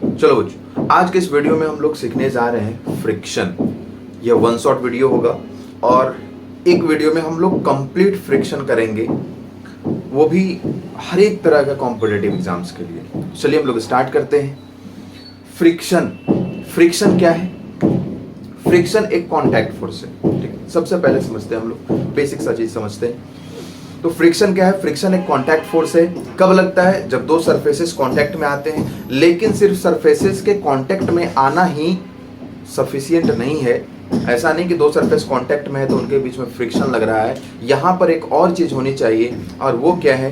चलो बच्चों, आज के इस वीडियो में हम लोग सीखने जा रहे हैं फ्रिक्शन। यह वन शॉट वीडियो होगा और एक वीडियो में हम लोग कंप्लीट फ्रिक्शन करेंगे, वो भी हर एक तरह का कॉम्पिटिटिव एग्जाम्स के लिए। चलिए हम लोग स्टार्ट करते हैं। फ्रिक्शन फ्रिक्शन क्या है? फ्रिक्शन एक कॉन्टैक्ट फोर्स है। ठीक, सबसे पहले समझते हैं, हम लोग बेसिक सा चीज समझते हैं। तो फ्रिक्शन क्या है? फ्रिक्शन एक कांटेक्ट फोर्स है। कब लगता है? जब दो सरफेसेस कांटेक्ट में आते हैं। लेकिन सिर्फ सरफेसेस के कांटेक्ट में आना ही सफिशिएंट नहीं है। ऐसा नहीं कि दो सरफेस कांटेक्ट में है तो उनके बीच में फ्रिक्शन लग रहा है। यहाँ पर एक और चीज होनी चाहिए, और वो क्या है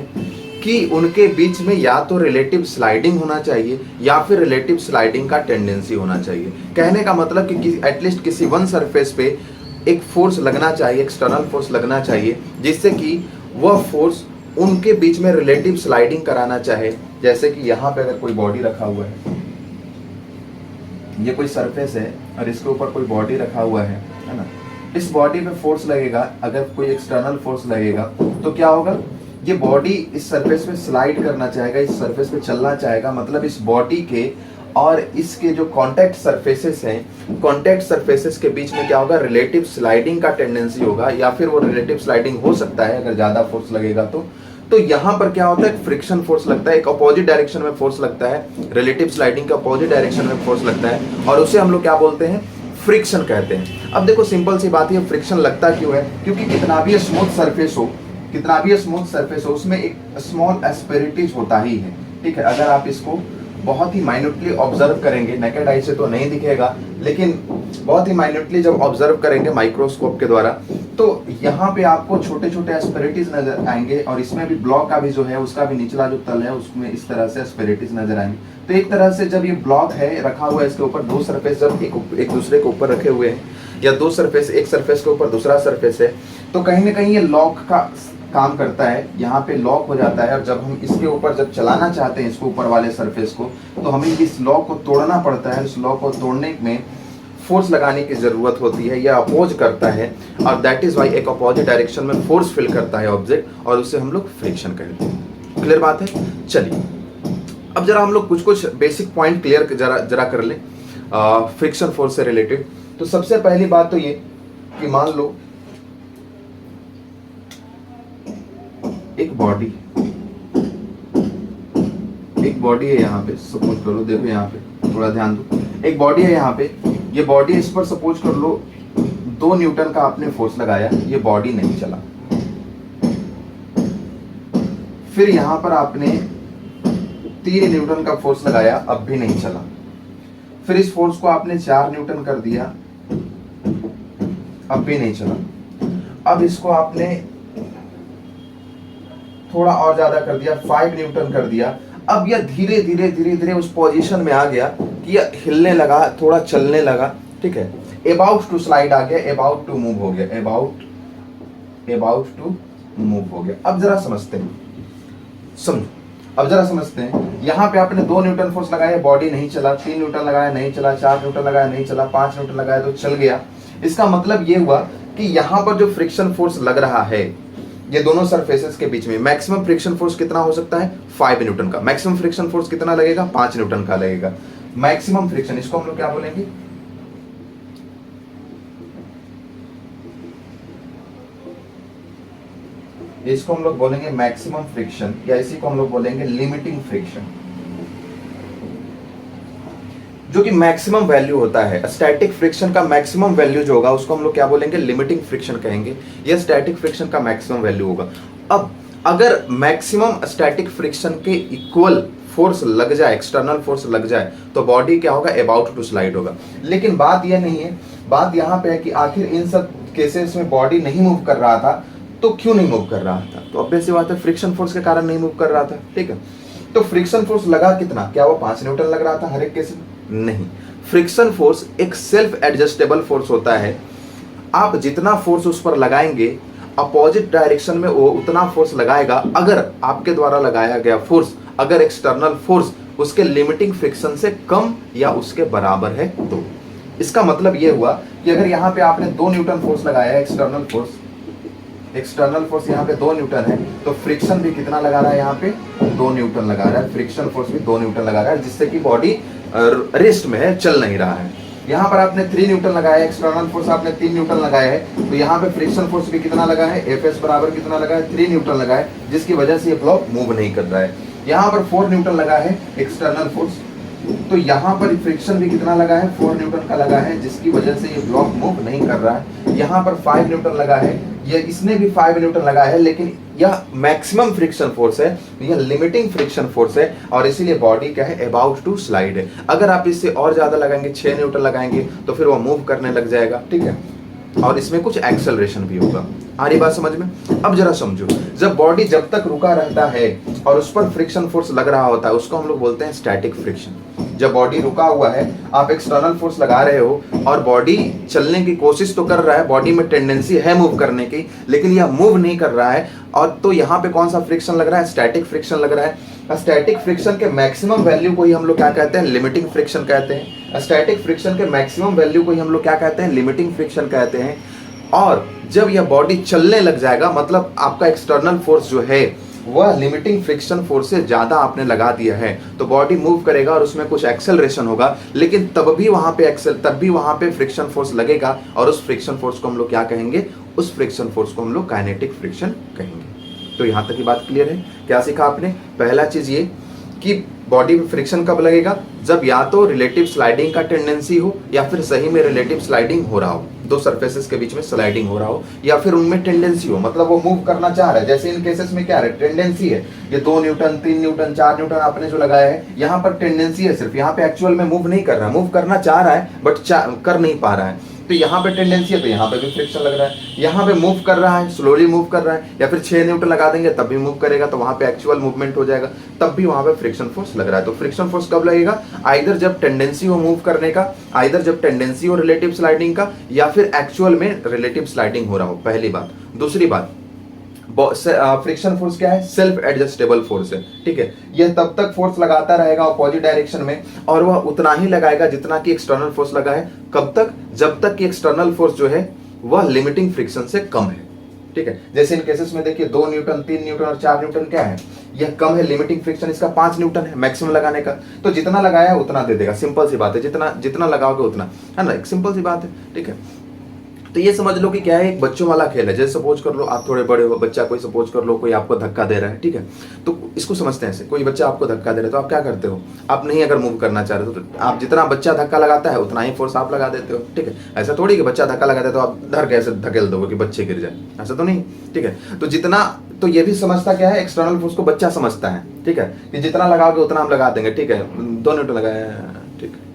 कि उनके बीच में या तो रिलेटिव स्लाइडिंग होना चाहिए या फिर रिलेटिव स्लाइडिंग का टेंडेंसी होना चाहिए। कहने का मतलब कि एटलीस्ट किसी वन सरफेस पे एक फोर्स लगना चाहिए, एक्सटर्नल फोर्स लगना चाहिए, जिससे कि वह फोर्स उनके बीच में रिलेटिव स्लाइडिंग कराना चाहे। जैसे कि यहाँ पे अगर कोई बॉडी रखा हुआ है, ये कोई सरफेस है और इसके ऊपर कोई बॉडी रखा हुआ है ना, इस बॉडी पे फोर्स लगेगा। अगर कोई एक्सटर्नल फोर्स लगेगा तो क्या होगा? ये बॉडी इस सरफेस पे स्लाइड करना चाहेगा, इस सरफेस पे चलना चाहेगा। मतलब इस बॉडी के और इसके जो कांटेक्ट सरफेसेस हैं, कांटेक्ट सरफेसेस के बीच में क्या होगा? रिलेटिव स्लाइडिंग का टेंडेंसी होगा, या फिर वो रिलेटिव स्लाइडिंग हो सकता है अगर ज्यादा फोर्स लगेगा तो यहाँ पर क्या होता है? फ्रिक्शन फोर्स लगता है। एक अपोजिट डायरेक्शन में फोर्स लगता है, रिलेटिव स्लाइडिंग के अपोजिट डायरेक्शन में फोर्स लगता है, और उसे हम लोग क्या बोलते हैं? फ्रिक्शन कहते हैं। अब देखो, सिंपल सी बात है, फ्रिक्शन लगता क्यों है? क्योंकि कितना भी स्मूथ सरफेस हो, उसमें एक स्मॉल एस्पेरिटीज होता ही है। ठीक है, अगर आप इसको बहुत ही माइन्यूटली ऑब्जर्व करेंगे, नेकेड आई से तो नहीं दिखेगा, लेकिन बहुत ही माइन्यूटली जब ऑब्जर्व करेंगे माइक्रोस्कोप के द्वारा, तो यहाँ पे आपको छोटे छोटे एस्पेरिटीज नजर आएंगे। और इसमें भी ब्लॉक का भी जो है, उसका भी निचला जो तल है, उसमें इस तरह से एस्पेरिटीज नजर आएंगे। तो एक तरह से जब ये ब्लॉक है रखा हुआ है, इसके ऊपर दो सरफेस जब एक दूसरे के ऊपर रखे हुए हैं, या दो सरफेस, एक सरफेस के ऊपर दूसरा सरफेस है, तो कहीं ना कहीं ये लॉक का काम करता है। यहाँ पे लॉक हो जाता है, और जब हम इसके ऊपर जब चलाना चाहते हैं इसको, ऊपर वाले सरफेस को, तो हमें इस लॉक को तोड़ना पड़ता है। इस लॉक को तोड़ने में फोर्स लगाने की जरूरत होती है, या अपोज करता है, और दैट इज वाई एक अपोजिट डायरेक्शन में फोर्स फिल करता है ऑब्जेक्ट, और उसे हम लोग फ्रिक्शन कहते हैं। क्लियर बात है? चलिए अब जरा हम लोग कुछ बेसिक पॉइंट क्लियर जरा कर ले फ्रिक्शन फोर्स से रिलेटेड। तो सबसे पहली बात तो ये कि मान लो एक बॉडी है यहाँ पे, सपोज करो, देखो यहाँ पे थोड़ा ध्यान दो, एक बॉडी है यहाँ पे, ये बॉडी, इस पर सपोज कर लो 2 न्यूटन का आपने फोर्स लगाया, ये बॉडी नहीं चला। फिर यहाँ पर आपने 3 न्यूटन का फोर्स लगाया, अब भी नहीं चला। फिर इस फोर्स को आपने 4 न्यूटन कर दिया, अब भी नहीं चला। अब इसको आपने थोड़ा और ज्यादा कर दिया, 5 न्यूटन कर दिया। अब यह धीरे धीरे उस पोजीशन में आ गया कि यह हिलने लगा, थोड़ा चलने लगा। ठीक है, अबाउट टू स्लाइड आ गया, अबाउट टू मूव हो गया, अबाउट टू मूव हो गया। अब जरा समझते हैं, समझो, अब जरा समझते हैं। यहाँ पे आपने 2 न्यूटन फोर्स लगाया, बॉडी नहीं चला, 3 न्यूटन लगाया नहीं चला, 4 न्यूटन लगाया नहीं चला, 5 न्यूटन लगाया तो चल गया। इसका मतलब ये हुआ कि यहाँ पर जो फ्रिक्शन फोर्स लग रहा है, ये दोनों सरफेसेस के बीच में मैक्सिमम फ्रिक्शन फोर्स कितना हो सकता है? 5 न्यूटन का। मैक्सिमम फ्रिक्शन फोर्स कितना लगेगा? 5 न्यूटन का लगेगा मैक्सिमम फ्रिक्शन। इसको हम लोग क्या बोलेंगे? इसको हम लोग बोलेंगे मैक्सिमम फ्रिक्शन, या इसी को हम लोग बोलेंगे लिमिटिंग फ्रिक्शन, जो कि मैक्सिमम वैल्यू होता है। स्टैटिक फ्रिक्शन का मैक्सिमम वैल्यू जो होगा उसको हम लोग क्या बोलेंगे? लिमिटिंग फ्रिक्शन कहेंगे। यह स्टैटिक फ्रिक्शन का मैक्सिमम वैल्यू होगा। अब अगर मैक्सिमम स्टैटिक फ्रिक्शन के इक्वल फोर्स लग जाए, एक्सटर्नल फोर्स लग जाए, तो बॉडी क्या होगा? अबाउट टू स्लाइड होगा। लेकिन बात यह नहीं है, बात यहाँ पे है कि आखिर इन सब केसेस में बॉडी नहीं मूव कर रहा था, तो क्यों नहीं मूव कर रहा था? तो ऑब्वियस सी बात है, फ्रिक्शन फोर्स के कारण नहीं मूव कर रहा था। ठीक है, तो फ्रिक्शन फोर्स लगा कितना? क्या वो 5 न्यूटन लग रहा था हर एक केस में? नहीं। फ्रिक्शन फोर्स एक सेल्फ एडजस्टेबल फोर्स होता है। आप जितना फोर्स उस पर लगाएंगे, अपोजिट डायरेक्शन में वो उतना फोर्स लगाएगा। अगर आपके द्वारा लगाया गया फोर्स, अगर एक्सटर्नल फोर्स उसके लिमिटिंग फ्रिक्शन से कम या उसके बराबर है तो। इसका मतलब ये हुआ कि अगर यहाँ पे आपने 2 न्यूटन फोर्स लगाया है, एक्सटर्नल फोर्स यहाँ पे 2 न्यूटन है, तो फ्रिक्शन भी कितना लगा रहा है? यहाँ पे 2 न्यूटन लगा रहा है। फ्रिक्शन फोर्स भी 2 न्यूटन लगा रहा है, जिससे कि बॉडी रेस्ट में है, चल नहीं रहा है। यहाँ पर आपने 3 न्यूटन लगाया है, एक्सटर्नल फोर्स आपने 3 न्यूटन लगाया है, तो यहाँ पे फ्रिक्शन फोर्स भी कितना लगा है, Fs बराबर कितना लगा है, 3 न्यूटन लगा है, जिसकी वजह से ये ब्लॉक मूव नहीं कर रहा है। यहाँ पर 4 न्यूटन लगा है एक्सटर्नल फोर्स, तो यहाँ पर फ्रिक्शन भी कितना लगा है, 4 न्यूटन का लगा है, जिसकी वजह से ये ब्लॉक मूव नहीं कर रहा है। यहाँ पर 5 न्यूटन लगा है, ये इसने भी 5 न्यूटन लगा है, लेकिन यह मैक्सिमम फ्रिक्शन फोर्स है, यह लिमिटिंग फ्रिक्शन फोर्स है, और इसीलिए बॉडी क्या है, अबाउट टू स्लाइड है। अगर आप इससे और ज्यादा लगाएंगे, 6 न्यूटन लगाएंगे, तो फिर वो मूव करने लग जाएगा, ठीक है, और इसमें कुछ एक्सेलरेशन भी होगा। आ रही बात समझ में? अब जरा समझो, जब बॉडी जब तक रुका रहता है और उस पर फ्रिक्शन फोर्स लग रहा होता है, उसको हम लोग बोलते हैं स्टैटिक फ्रिक्शन। जब बॉडी रुका हुआ है, आप एक्सटर्नल फोर्स लगा रहे हो और बॉडी चलने की कोशिश तो कर रहा है, बॉडी में टेंडेंसी है मूव करने की, लेकिन यह मूव नहीं कर रहा है, और तो यहाँ पे कौन सा फ्रिक्शन लग रहा है, स्टैटिक फ्रिक्शन लग रहा है। स्टैटिक फ्रिक्शन के मैक्सिमम वैल्यू को ही हम लोग क्या कहते हैं, लिमिटिंग फ्रिक्शन कहते हैं। स्टैटिक फ्रिक्शन के मैक्सिमम वैल्यू को ही हम लोग क्या कहते हैं, लिमिटिंग फ्रिक्शन कहते हैं। और जब यह बॉडी चलने लग जाएगा, मतलब आपका एक्सटर्नल फोर्स जो है वह लिमिटिंग फ्रिक्शन फोर्स से ज्यादा आपने लगा दिया है, तो बॉडी मूव करेगा और उसमें कुछ एक्सेलरेशन होगा, लेकिन तब भी वहां पे फ्रिक्शन फोर्स लगेगा, और उस फ्रिक्शन फोर्स को हम लोग क्या कहेंगे, उस फ्रिक्शन फोर्स को हम लोग काइनेटिक फ्रिक्शन कहेंगे। तो यहां तक की बात क्लियर है? क्या सीखा आपने? पहला चीज ये कि बॉडी में फ्रिक्शन कब लगेगा, जब या तो रिलेटिव स्लाइडिंग का टेंडेंसी हो, या फिर सही में रिलेटिव स्लाइडिंग हो रहा हो, दो सरफेसेस के बीच में स्लाइडिंग हो रहा हो, या फिर उनमें टेंडेंसी हो, मतलब वो मूव करना चाह रहा है। जैसे इन केसेस में क्या है, टेंडेंसी है, ये 2 न्यूटन 3 न्यूटन 4 न्यूटन आपने जो लगाया है, यहाँ पर टेंडेंसी है सिर्फ, यहाँ पे एक्चुअल में मूव नहीं कर रहा है, मूव करना चाह रहा है बट कर नहीं पा रहा है, तो यहाँ पे टेंडेंसी है, तो यहाँ पे भी फ्रिक्शन लग रहा है। यहाँ पे मूव कर रहा है, स्लोली मूव कर रहा है, या फिर 6 न्यूटन लगा देंगे तब भी मूव करेगा, तो वहां पे एक्चुअल मूवमेंट हो जाएगा, तब भी वहां पे फ्रिक्शन फोर्स लग रहा है। तो फ्रिक्शन फोर्स कब लगेगा, आइदर जब टेंडेंसी हो मूव करने का, आइदर जब टेंडेंसी हो रिलेटिव स्लाइडिंग का, या फिर एक्चुअल में रिलेटिव स्लाइडिंग हो रहा हो, पहली बात। दूसरी बात, फ्रिक्शन फोर्स क्या है, सेल्फ एडजस्टेबल फोर्स है, ठीक है, यह तब तक फोर्स लगाता रहेगा अपोजिट डायरेक्शन में, और वह उतना ही लगाएगा जितना कि एक्सटर्नल फोर्स लगा है। कब तक, जब तक कि एक्सटर्नल फोर्स जो है वह लिमिटिंग फ्रिक्शन से कम है, ठीक है। जैसे इन केसेस में देखिए 2 न्यूटन 3 न्यूटन और 4 न्यूटन क्या है, यह कम है, लिमिटिंग फ्रिक्शन इसका 5 न्यूटन है मैक्सिमम लगाने का, तो जितना लगाया उतना दे देगा, सिंपल सी बात है, जितना लगाओगे उतना, है ना, एक सिंपल सी बात है, ठीक है। तो ये समझ लो कि क्या है, एक बच्चों वाला खेल है। जैसे सपोज कर लो आप थोड़े बड़े हो, बच्चा कोई सपोज कर लो कोई आपको धक्का दे रहा है, ठीक है, तो इसको समझते हैं ऐसे, कोई बच्चा आपको धक्का दे रहा है तो आप क्या करते हो, आप नहीं अगर मूव करना चाह रहे हो तो आप जितना बच्चा धक्का लगाता है उतना ही फोर्स आप लगा देते हो, ठीक है। ऐसा थोड़ी कि बच्चा धक्का लगाता है तो आप धर के ऐसे धकेल दोगे कि बच्चे गिर जाए, ऐसा तो नहीं, ठीक है। तो जितना, तो ये भी समझता क्या है, एक्सटर्नल फोर्स को बच्चा समझता है, ठीक है, कि जितना लगाओगे उतना हम लगा देंगे, ठीक है। 2 न्यूटन लगाया, ठीक है।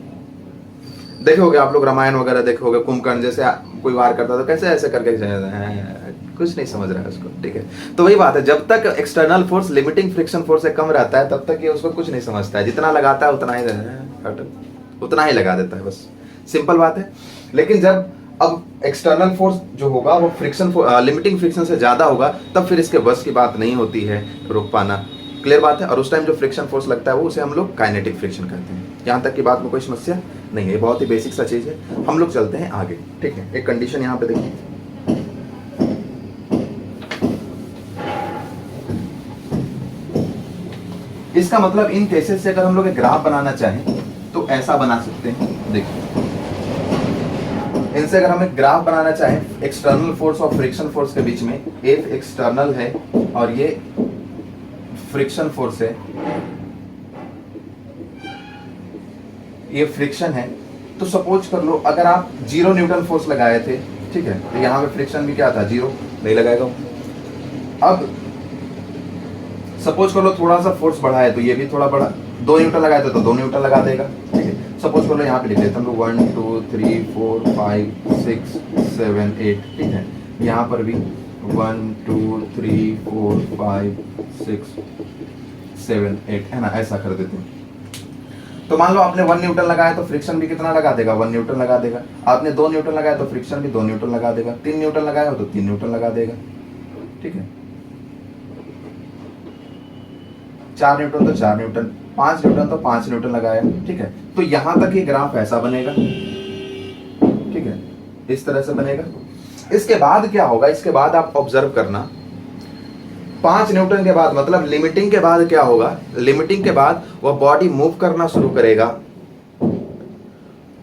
देखोगे आप लोग रामायण वगैरह देखोगे, कुंभकर्ण जैसे कोई वार करता तो कैसे ऐसे करके कुछ नहीं समझ रहा है उसको, ठीक है। तो वही बात है, जब तक external force limiting friction force से कम रहता है तब तक ये उसको कुछ नहीं समझता है, जितना लगाता है उतना ही लगा देता है, बस सिंपल बात है। लेकिन जब अब एक्सटर्नल फोर्स जो होगा वो फ्रिक्शन लिमिटिंग फ्रिक्शन से ज्यादा होगा, तब फिर इसके बस की बात नहीं होती है रोक पाना, क्लियर बात है। और उस टाइम जो फ्रिक्शन फोर्स लगता है वो उसे हम लोग काइनेटिक फ्रिक्शन कहते हैं। यहाँ तक की बात में कोई समस्या नहीं है, बहुत ही बेसिक सा चीज है। हम लोग चलते हैं आगे, ठीक है। एक कंडीशन यहाँ पे देखिए, इसका मतलब इन केसेस से अगर हम लोग एक ग्राफ बनाना चाहें तो ऐसा बना सकते हैं। देखिए इनसे अगर हम एक ग्राफ बनाना चाहें एक्सटर्नल फोर्स और फ्रिक्शन फोर्स के बीच में, एक एक्सटर्नल है और ये फ्रिक्शन फोर्स है, ये फ्रिक्शन है, तो सपोज कर लो अगर आप 0 न्यूटन फोर्स लगाए थे, ठीक है, तो यहाँ पे फ्रिक्शन भी क्या था, 0, नहीं लगाएगा। अब सपोज कर लो थोड़ा सा फोर्स बढ़ा है तो ये भी थोड़ा बढ़ा, 2 न्यूटन लगाए थे तो 2 न्यूटन लगा देगा, ठीक है। सपोज कर लो यहाँ पे लिख देते हम लोग 1 2 3 4 5 6 7 8, ठीक है। यहाँ पर भी 1 2 3 4 5 6 7 8, है ना, ऐसा कर देते हैं। तो मान लो आपने 1 न्यूटन लगाया तो फ्रिक्शन भी कितना लगा देगा, 1 न्यूटन लगा देगा। आपने 2 न्यूटन लगाया तो फ्रिक्शन भी 2 न्यूटन लगा देगा। 3 न्यूटन लगाया हो तो 3 न्यूटन लगा देगा, ठीक है। 4 न्यूटन तो 4 न्यूटन, 5 न्यूटन तो 5 न्यूटन लगाया, ठीक है। तो यहां तक ये ग्राफ ऐसा बनेगा, ठीक है, इस तरह से बनेगा। इसके बाद क्या होगा, इसके बाद आप ऑब्जर्व करना, 5 न्यूटन के बाद मतलब लिमिटिंग के बाद क्या होगा, लिमिटिंग के बाद वह बॉडी मूव करना शुरू करेगा,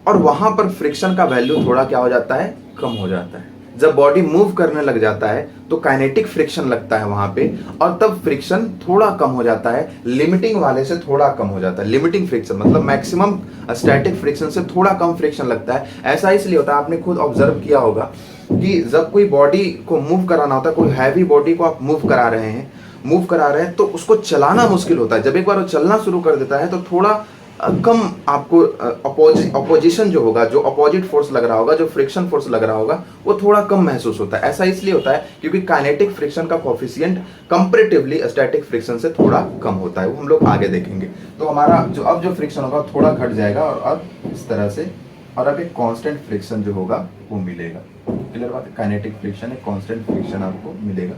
और वहां पर फ्रिक्शन का वैल्यू थोड़ा क्या हो जाता है, कम हो जाता है। जब बॉडी मूव करने लग जाता है तो काइनेटिक फ्रिक्शन लगता है वहां पे, और तब फ्रिक्शन थोड़ा कम हो जाता है, लिमिटिंग वाले से थोड़ा कम हो जाता है। लिमिटिंग फ्रिक्शन मतलब मैक्सिमम स्टैटिक फ्रिक्शन से थोड़ा कम फ्रिक्शन लगता है। ऐसा इसलिए होता है, आपने खुद ऑब्जर्व किया होगा कि जब कोई बॉडी को मूव कराना होता है, कोई हैवी बॉडी को आप मूव करा रहे हैं तो उसको चलाना मुश्किल होता है। जब एक बार वो चलना शुरू कर देता है तो थोड़ा कम आपको अपोजिशन जो होगा, जो अपोजिट फोर्स लग रहा होगा, जो फ्रिक्शन फोर्स लग रहा होगा, वो थोड़ा कम महसूस होता है। ऐसा इसलिए होता है क्योंकि काइनेटिक फ्रिक्शन का कोफिशिएंट कंपैरेटिवली स्टैटिक फ्रिक्शन से थोड़ा कम होता है। वो हम लोग आगे देखेंगे। तो हमारा जो फ्रिक्शन होगा थोड़ा घट जाएगा, और अब इस तरह से, और अब एक कांस्टेंट फ्रिक्शन जो होगा वो मिलेगा। क्लियर बात है? काइनेटिक फ्रिक्शन, एक कांस्टेंट फ्रिक्शन आपको मिलेगा।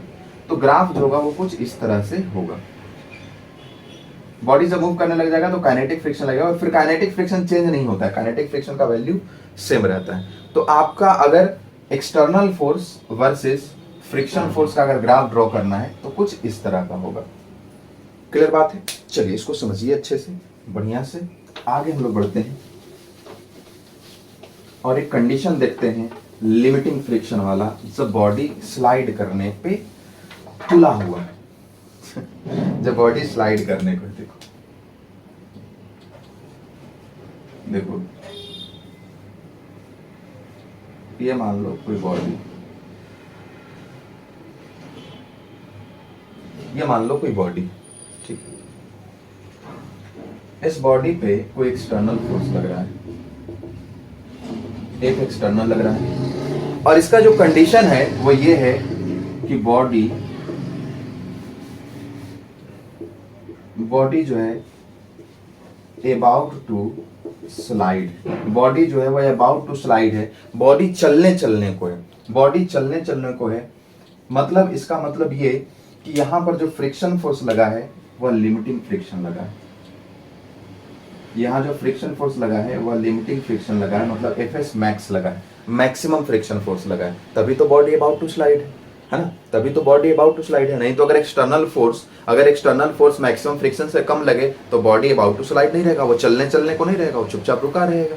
तो ग्राफ जो होगा वो कुछ इस तरह से होगा। बॉडी जब मूव करने लग जाएगा तो काइनेटिक फ्रिक्शन लगेगा, और फिर काइनेटिक फ्रिक्शन चेंज नहीं होता है, काइनेटिक फ्रिक्शन का वैल्यू सेम रहता है। तो आपका अगर external force versus friction force का अगर ग्राफ ड्रॉ करना है तो कुछ इस तरह का होगा। क्लियर बात है? चलिए इसको समझिए अच्छे से, बढ़िया से। आगे हम लोग बढ़ते हैं और एक कंडीशन देखते हैं लिमिटिंग फ्रिक्शन वाला, जब बॉडी स्लाइड करने पे खुला हुआ है। जब बॉडी स्लाइड करने को, देखो ये मान लो कोई बॉडी, ये मान लो कोई बॉडी, ठीक। इस बॉडी पे कोई एक्सटर्नल फोर्स लग रहा है, एक एक्सटर्नल लग रहा है, और इसका जो कंडीशन है वो ये है कि बॉडी जो है अबाउट टू स्लाइड, बॉडी जो है वो अबाउट टू स्लाइड है, बॉडी चलने को है, बॉडी चलने को है। मतलब इसका मतलब ये कि यहां पर जो फ्रिक्शन फोर्स लगा है वह लिमिटिंग फ्रिक्शन लगा है। यहां जो फ्रिक्शन फोर्स लगा है वह लिमिटिंग फ्रिक्शन लगा है, मतलब एफएस मैक्स लगा है, मैक्सिमम फ्रिक्शन फोर्स लगा है। तभी तो बॉडी अबाउट टू स्लाइड है ना, तभी तो बॉडी अबाउट टू स्लाइड है। नहीं तो अगर एक्सटर्नल फोर्स मैक्सिमम फ्रिक्शन से कम लगे तो बॉडी अबाउट टू स्लाइड नहीं रहेगा, वो चलने को नहीं रहेगा, वो चुपचाप रुका रहेगा।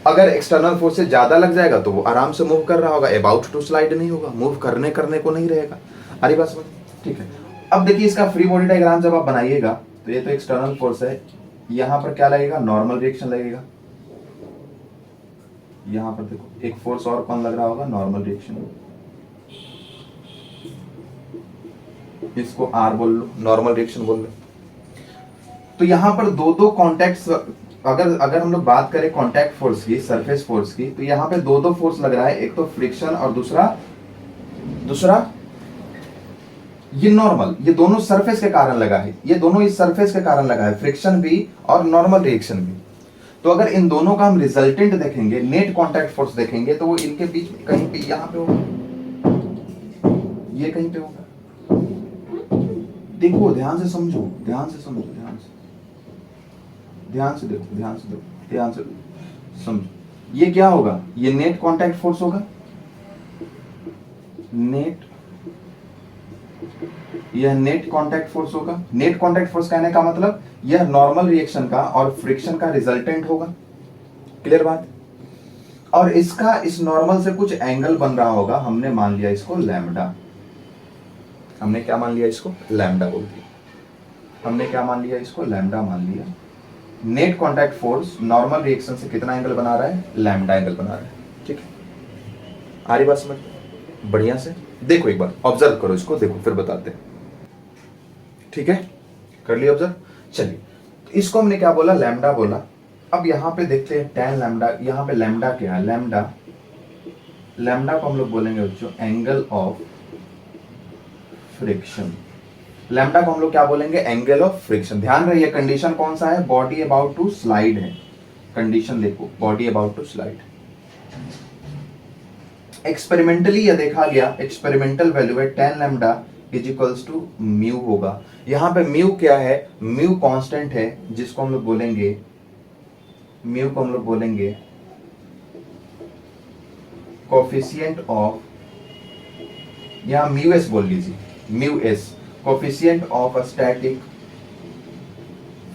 अगर एक्सटर्नल फोर्स से ज्यादा लग जाएगा तो वो आराम से मूव कर रहा होगा, अबाउट टू स्लाइड नहीं होगा, मूव करने को नहीं रहेगा। अरे बस ठीक है। अब देखिए इसका फ्री बॉडी डायग्राम जब आप बनाइएगा तो ये तो एक्सटर्नल फोर्स है, यहां पर क्या लगेगा, नॉर्मल रिएक्शन लगेगा। यहां पर देखो एक फोर्स और कौन लग रहा होगा, नॉर्मल रिएक्शन, इसको आर बोल लो, नॉर्मल रिएक्शन बोल लो। तो यहां पर दो कॉन्टैक्ट्स, अगर हम लोग बात करें कॉन्टैक्ट फोर्स की, सरफेस फोर्स की, तो यहां पे दो फोर्स लग रहा है, एक तो फ्रिक्शन और दूसरा ये नॉर्मल। ये दोनों सरफेस के कारण लगा है, ये दोनों इस सरफेस के कारण लगा है, फ्रिक्शन भी और नॉर्मल रिएक्शन भी। तो अगर इन दोनों का हम रिजल्टेंट देखेंगे, नेट कॉन्टैक्ट फोर्स देखेंगे, तो वो इनके बीच में कहीं पे यहां पे होगा, ये कहीं पे होगा। देखो ध्यान से समझो, ध्यान से समझो, ध्यान से समझो। ये क्या होगा, ये नेट कॉन्टैक्ट फोर्स होगा, यह नेट कॉन्टैक्ट फोर्स होगा। नेट कॉन्टैक्ट फोर्स कहने का मतलब यह नॉर्मल रिएक्शन का और फ्रिक्शन का रिजल्टेंट होगा। क्लियर बात? और इसका इस नॉर्मल से कुछ एंगल बन रहा होगा, हमने मान लिया इसको लैम्डा। हमने क्या मान लिया इसको, लैम्डा बोल दिया। हमने क्या मान लिया इसको, लैम्डा मान लिया। Net contact force normal reaction से कितना एंगल बना रहा है, लैम्डा एंगल बना रहा है। ठीक है, आ रही बात समझ? बढ़िया से देखो, एक बार ऑब्जर्व करो इसको, देखो फिर बताते हैं। ठीक है, कर लिया ऑब्जर्व। चलिए इसको हमने क्या बोला, लैम्डा बोला। अब यहां पे देखते हैं tan लैम्डा, यहां पे लैम्डा क्या है, लैम्डा को हम लोग बोलेंगे बच्चों एंगल ऑफ फ्रिक्शन। लैम्डा को हम लोग क्या बोलेंगे, एंगल ऑफ फ्रिक्शन। ध्यान रहिए कंडीशन कौन सा है, बॉडी अबाउट टू स्लाइड है। कंडीशन देखो, body about to slide. Experimentally यह देखा गया, एक्सपेरिमेंटल वैल्यू है tan lambda is equals to mu होगा। यहां पे म्यू क्या है, म्यू कांस्टेंट है, जिसको हम लोग बोलेंगे, म्यू को हम लोग बोलेंगे कोफिशिएंट ऑफ, यहां म्यू एस बोल लीजिए, mu S coefficient of static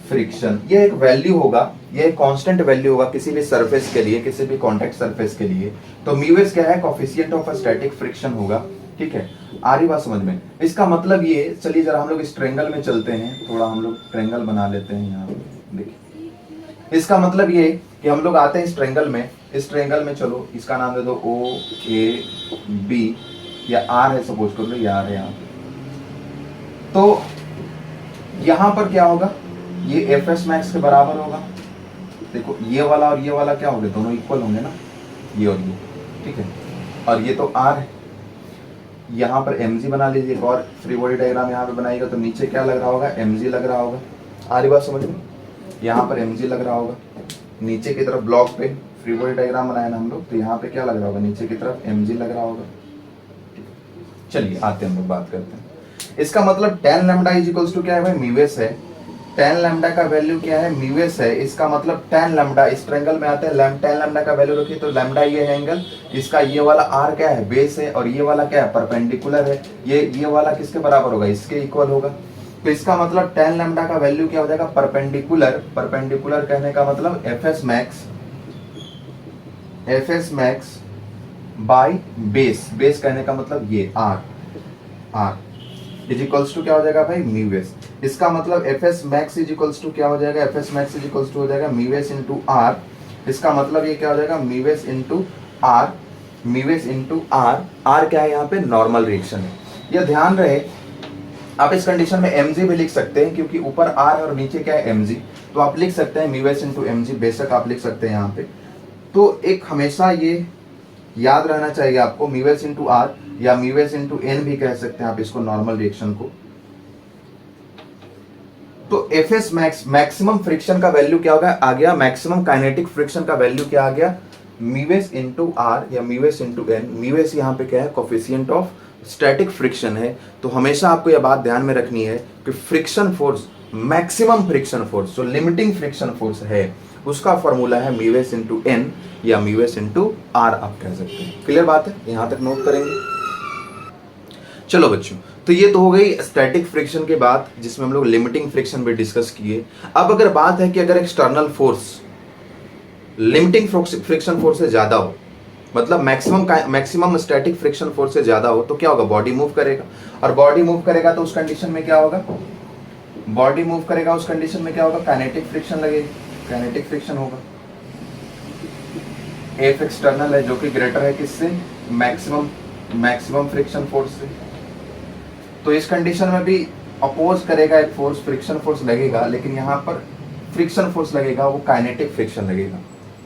friction. ये एक वैल्यू होगा ये कांस्टेंट वैल्यू होगा किसी भी सरफेस के लिए, किसी भी कॉन्टैक्ट सरफेस के लिए। तो म्यूएस क्या है, कोफिशिएंट ऑफ स्टैटिक फ्रिक्शन होगा। ठीक है, आ रही बात समझ में? इसका मतलब ये, चलिए जरा हम लोग इस ट्रायंगल में चलते हैं, थोड़ा हम लोग ट्रायंगल बना लेते हैं यहाँ। देखिए इसका मतलब ये कि हम लोग आते हैं इस ट्रायंगल में, इस ट्रायंगल में चलो इसका नाम दे दो ओ ए बी, या आर है सपोज कर लो, ये आर है यहाँ। तो यहाँ पर क्या होगा, ये एफ एस मैक्स के बराबर होगा। देखो ये वाला और ये वाला क्या होंगे, दोनों इक्वल होंगे ना, ये और ये। ठीक है, और ये तो आर है। यहाँ पर mg बना लीजिए, एक और फ्री बॉडी डायग्राम यहाँ पे बनाएगा, तो नीचे क्या लग रहा होगा, mg लग रहा होगा। आ रही बात समझ में? यहाँ पर mg लग रहा होगा, नीचे की तरफ ब्लॉक पे फ्री बॉडी डायग्राम बनाया ना हम लोग, तो यहाँ पे क्या लग रहा होगा, नीचे की तरफ mg लग रहा होगा। चलिए आते हैं हम लोग बात करते हैं। इसका मतलब tan lambda is equals to क्या है भाई, म्यूएस है। tan लैम्डा का वैल्यू क्या है, म्यूएस है। इसका मतलब tan लैम्डा, इस ट्रायंगल में आते हैं, tan लैम्डा का वैल्यू रखिए, तो लैम्डा ये है एंगल, इसका ये वाला r क्या है, बेस है, और ये वाला क्या है, परपेंडिकुलर है। ये वाला किसके बराबर होगा, इसके इक्वल होगा। तो इसका मतलब tan लैम्डा का वैल्यू क्या हो जाएगा, परपेंडिकुलर। परपेंडिकुलर कहने का मतलब F S max by base. Base कहने का मतलब ये r इज इक्वल्स टू क्या हो जाएगा भाई, म्यूएस। इसका मतलब F S max is equals to क्या हो जाएगा, F S max is equals to हो जाएगा म्यूएस इंटू आर। इसका मतलब ये क्या हो जाएगा, mu s into R. Mu s into R, R क्या है यहाँ पे, नॉर्मल रिएक्शन है। यह ध्यान रहे, आप इस कंडीशन में mg भी लिख सकते हैं, क्योंकि ऊपर r और नीचे क्या है mg, तो आप लिख सकते हैं म्यूएस इंटू mg, बेशक आप लिख सकते हैं यहाँ पे। तो एक हमेशा ये याद रहना चाहिए आपको, म्यूएस इंटू आर या म्यूएस इंटू एन भी कह सकते हैं आप इसको, नॉर्मल रिएक्शन को। तो F S max, maximum friction का वैल्यू क्या होगा, आ गया मैक्सिमम काइनेटिक फ्रिक्शन का वैल्यू क्या आ गया, म्यूएस इंटू आर या म्यूएस इंटू एन। म्यूएस यहाँ पे क्या है, कोफिशिएंट ऑफ स्टैटिक फ्रिक्शन है। तो हमेशा आपको यह बात ध्यान में रखनी है कि friction force, maximum friction force, जो लिमिटिंग फ्रिक्शन फोर्स है, उसका फॉर्मूला है म्यूएस इंटू एन या म्यूएस इंटू आर आप कह सकते हैं। क्लियर बात है, यहां तक नोट करेंगे। चलो बच्चों, तो ये तो हो गई स्टैटिक फ्रिक्शन के बाद, जिसमें हम लोग लिमिटिंग फ्रिक्शन भी डिस्कस किए। अब अगर बात है कि अगर external force limiting friction force से ज्यादा हो, मतलब मैक्सिमम स्टैटिक फ्रिक्शन फोर्स से ज्यादा हो, तो क्या होगा, बॉडी मूव करेगा। और बॉडी मूव करेगा तो उस कंडीशन में क्या होगा, बॉडी मूव करेगा उस कंडीशन में क्या होगा, काइनेटिक फ्रिक्शन लगेगा, काइनेटिक फ्रिक्शन होगा। एफ एक्सटर्नल है जो कि ग्रेटर है किससे, मैक्सिमम फ्रिक्शन फोर्स से। तो इस कंडीशन में भी अपोज करेगा एक फोर्स, फ्रिक्शन फोर्स लगेगा, लेकिन यहाँ पर फ्रिक्शन फोर्स लगेगा वो काइनेटिक फ्रिक्शन लगेगा,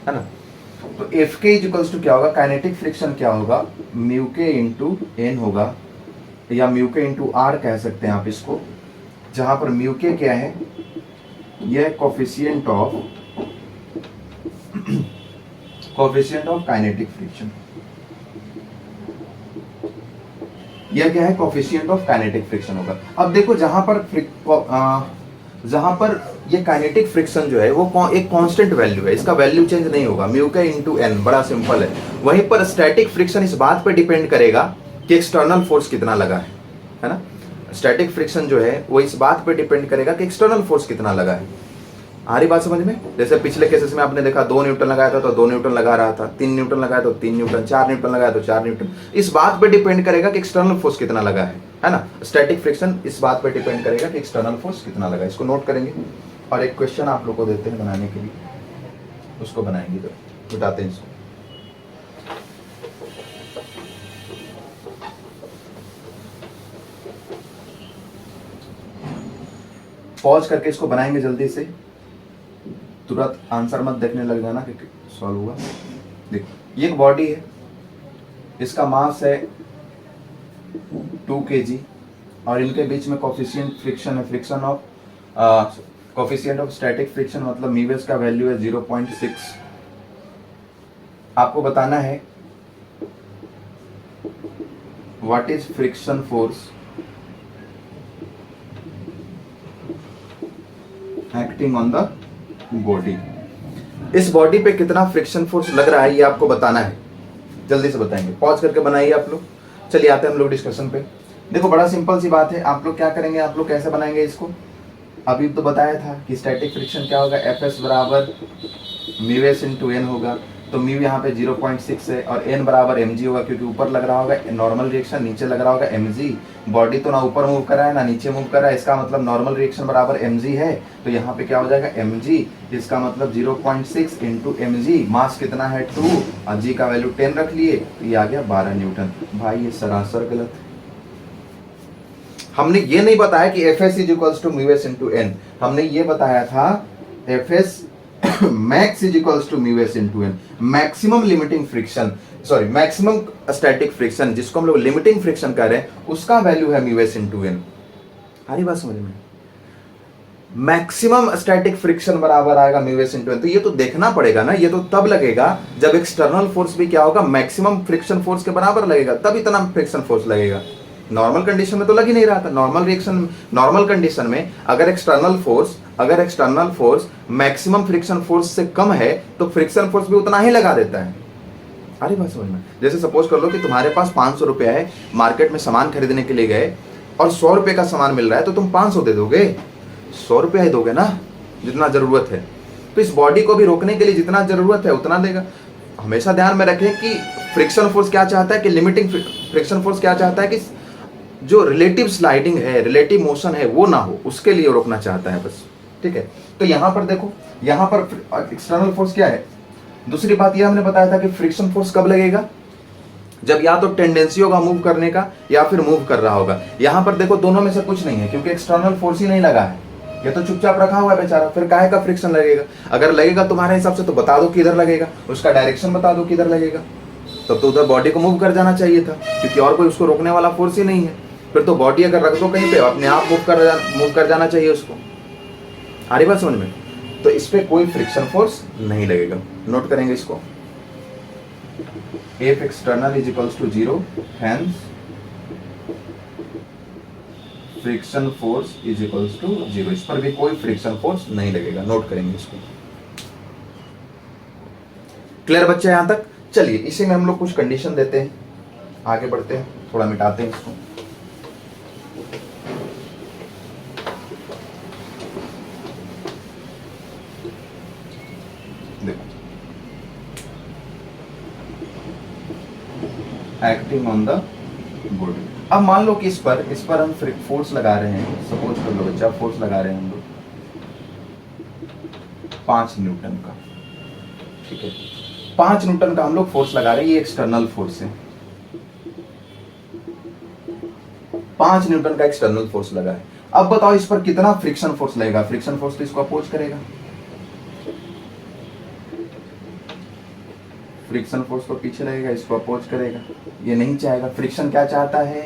है ना। तो एफ के इक्वल्स टू क्या होगा, काइनेटिक फ्रिक्शन क्या होगा, म्यू के इंटू एन होगा, या म्यू के इंटू आर कह सकते हैं आप इसको, जहां पर म्यू के क्या है, यह कोफिशिएंट ऑफ काइनेटिक फ्रिक्शन। यह क्या है, कोफिशिएंट ऑफ काइनेटिक फ्रिक्शन होगा। अब देखो जहां पर ये काइनेटिक फ्रिक्शन जो है वो एक कांस्टेंट वैल्यू है, इसका वैल्यू चेंज नहीं होगा, म्यू के इंटू एन, बड़ा सिंपल है। वहीं पर स्टैटिक फ्रिक्शन इस बात पर डिपेंड करेगा कि एक्सटर्नल फोर्स कितना लगा है ना। स्टैटिक फ्रिक्शन जो है वो इस बात पर डिपेंड करेगा कि एक्सटर्नल फोर्स कितना लगा है। आ रही बात समझ में? जैसे पिछले केसेस में आपने देखा 2 न्यूटन लगाया था तो 2 न्यूटन लगा रहा था, 3 न्यूटन लगाया तो 3 न्यूटन, 4 न्यूटन लगाया तो 4 न्यूटन। इस बात पे डिपेंड करेगा कि एक्सटर्नल फोर्स कितना लगा है ना। स्टैटिक फ्रिक्शन इस बात पे डिपेंड करेगा कि एक्सटर्नल फोर्स कितना लगा है। इसको नोट करेंगे और एक क्वेश्चन आप लोग को देते हैं बनाने के लिए, उसको बनाएंगे, तो बताते हैं इसको। पॉज करके इसको बनाएंगे जल्दी से, तुरंत आंसर मत देखने लग जाना कि सॉल्व हुआ। देखो ये एक बॉडी है, इसका मास है 2 kg और इनके बीच में कोफिशिएंट फ्रिक्शन है, friction of coefficient of static friction मतलब म्यूएस का वैल्यू है 0.6। आपको बताना है what is friction force acting on the body. इस बॉडी पे कितना फ्रिक्शन फोर्स लग रहा है ये आपको बताना है, जल्दी से बताएंगे। पॉज करके बनाइए आप लोग। चलिए आते हैं हम लोग डिस्कशन पे। देखो बड़ा सिंपल सी बात है, आप लोग क्या करेंगे, आप लोग कैसे बनाएंगे इसको, अभी तो बताया था कि स्टैटिक फ्रिक्शन क्या होगा, एफ एस बराबर म्यू एस इंटू एन होगा। तो म्यू यहाँ पे 0.6 है और एन बराबर एम जी होगा, क्योंकि ऊपर लग रहा होगा नॉर्मल रिएक्शन, नीचे लग रहा होगा एम जी। बॉडी तो ना ऊपर मूव कर रहा है ना नीचे मूव कर रहा है, इसका मतलब नॉर्मल रिएक्शन बराबर एम जी है। तो यहाँ पे क्या हो जाएगा एम जी, इसका मतलब 0.6 इंटू एम जी। मास कितना है 2 और जी का वैल्यू 10 रख लिए, तो ये आ गया 12 न्यूटन। भाई ये सरासर गलत है। हमने ये नहीं बताया कि F S is equals to mu S into N, हमने ये बताया था F S max is equals to mu S into N. Maximum limiting friction, sorry maximum static friction, जिसको हम लोग लिमिटिंग फ्रिक्शन कह रहे हैं, उसका वैल्यू है म्यू एस इंटू एन। हरी बात समझ में? मैक्सिमम स्टैटिक फ्रिक्शन बराबर आएगा म्यू एस इंटू एन। तो ये तो देखना पड़ेगा ना, ये तो तब लगेगा जब एक्सटर्नल फोर्स भी क्या होगा, मैक्सिमम फ्रिक्शन फोर्स के बराबर लगेगा, तब इतना फ्रिक्शन फोर्स लगेगा। नॉर्मल कंडीशन में तो लग ही नहीं रहा था। नॉर्मल कंडीशन में अगर external force maximum friction force से कम है तो फ्रिक्शन फोर्स भी उतना ही लगा देता है। अरे बात समझ में? जैसे सपोज कर लो कि तुम्हारे पास 500 रुपया है, मार्केट में सामान खरीदने के लिए गए और 100 रुपये का सामान मिल रहा है, तो तुम 500 दे दोगे? 100 रुपया ही दोगे ना, जितना जरूरत है। तो इस बॉडी को भी रोकने के लिए जितना जरूरत है उतना देगा। हमेशा ध्यान में रखें कि फ्रिक्शन फोर्स क्या चाहता है, कि लिमिटिंग फ्रिक्शन फोर्स क्या चाहता है, कि जो रिलेटिव स्लाइडिंग है, रिलेटिव मोशन है, वो ना हो, उसके लिए रोकना चाहता है बस। ठीक है, तो यहां पर देखो, यहां पर एक्सटर्नल फोर्स क्या है। दूसरी बात यह हमने बताया था कि फ्रिक्शन फोर्स कब लगेगा, जब या तो टेंडेंसी होगा मूव करने का या फिर मूव कर रहा होगा। यहां पर देखो दोनों में से कुछ नहीं है, क्योंकि एक्सटर्नल फोर्स ही नहीं लगा है, ये तो चुपचाप रखा हुआ है बेचारा। फिर काहे का फ्रिक्शन लगेगा? अगर लगेगा तुम्हारे हिसाब से तो बता दो किधर लगेगा, उसका डायरेक्शन बता दो किधर लगेगा। तब तो उधर बॉडी को मूव कर जाना चाहिए था, क्योंकि और कोई उसको रोकने वाला फोर्स ही नहीं है। फिर तो बॉडी अगर रख दो कहीं पे, अपने आप मूव कर जाना चाहिए उसको। आ रही बात समझ में? तो इस पे कोई फ्रिक्शन फोर्स नहीं लगेगा। नोट करेंगे इसको, F external is equals to 0, hence friction force is equals to 0। इस पर भी कोई फ्रिक्शन फोर्स नहीं लगेगा। नोट करेंगे इसको। क्लियर बच्चे यहां तक? चलिए इसी में हम लोग कुछ कंडीशन देते हैं, आगे बढ़ते हैं, थोड़ा मिटाते हैं इसको। Acting on the body. अब मान लो कि इस पर हम फोर्स लगा रहे हैं, सपोज कर लो बच्चा, फोर्स लगा रहे हैं हम लोग 5 न्यूटन का। ठीक है, 5 न्यूटन का हम लोग फोर्स लगा रहे हैं, ये एक्सटर्नल फोर्स है। 5 न्यूटन का एक्सटर्नल फोर्स लगा है। अब बताओ इस पर कितना फ्रिक्शन फोर्स लगेगा? फ्रिक्शन फोर्स तो इसको अपोज करेगा, फ्रिक्शन फोर्स तो पीछे लगेगा, इसको अपोज करेगा। ये नहीं चाहेगा। फ्रिक्शन क्या चाहता है?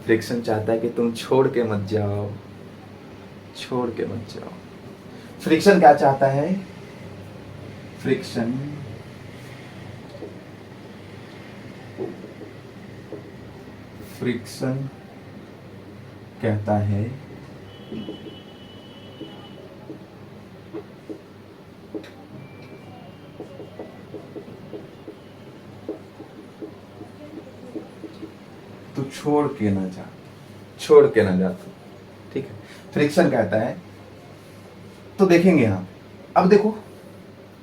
फ्रिक्शन चाहता है कि तुम छोड़ के मत जाओ, छोड़ के मत जाओ। फ्रिक्शन क्या चाहता है? फ्रिक्शन कहता है तू छोड़ के ना जा, छोड़ के ना जा तू। ठीक है, फ्रिक्शन कहता है। तो देखेंगे यहां, अब देखो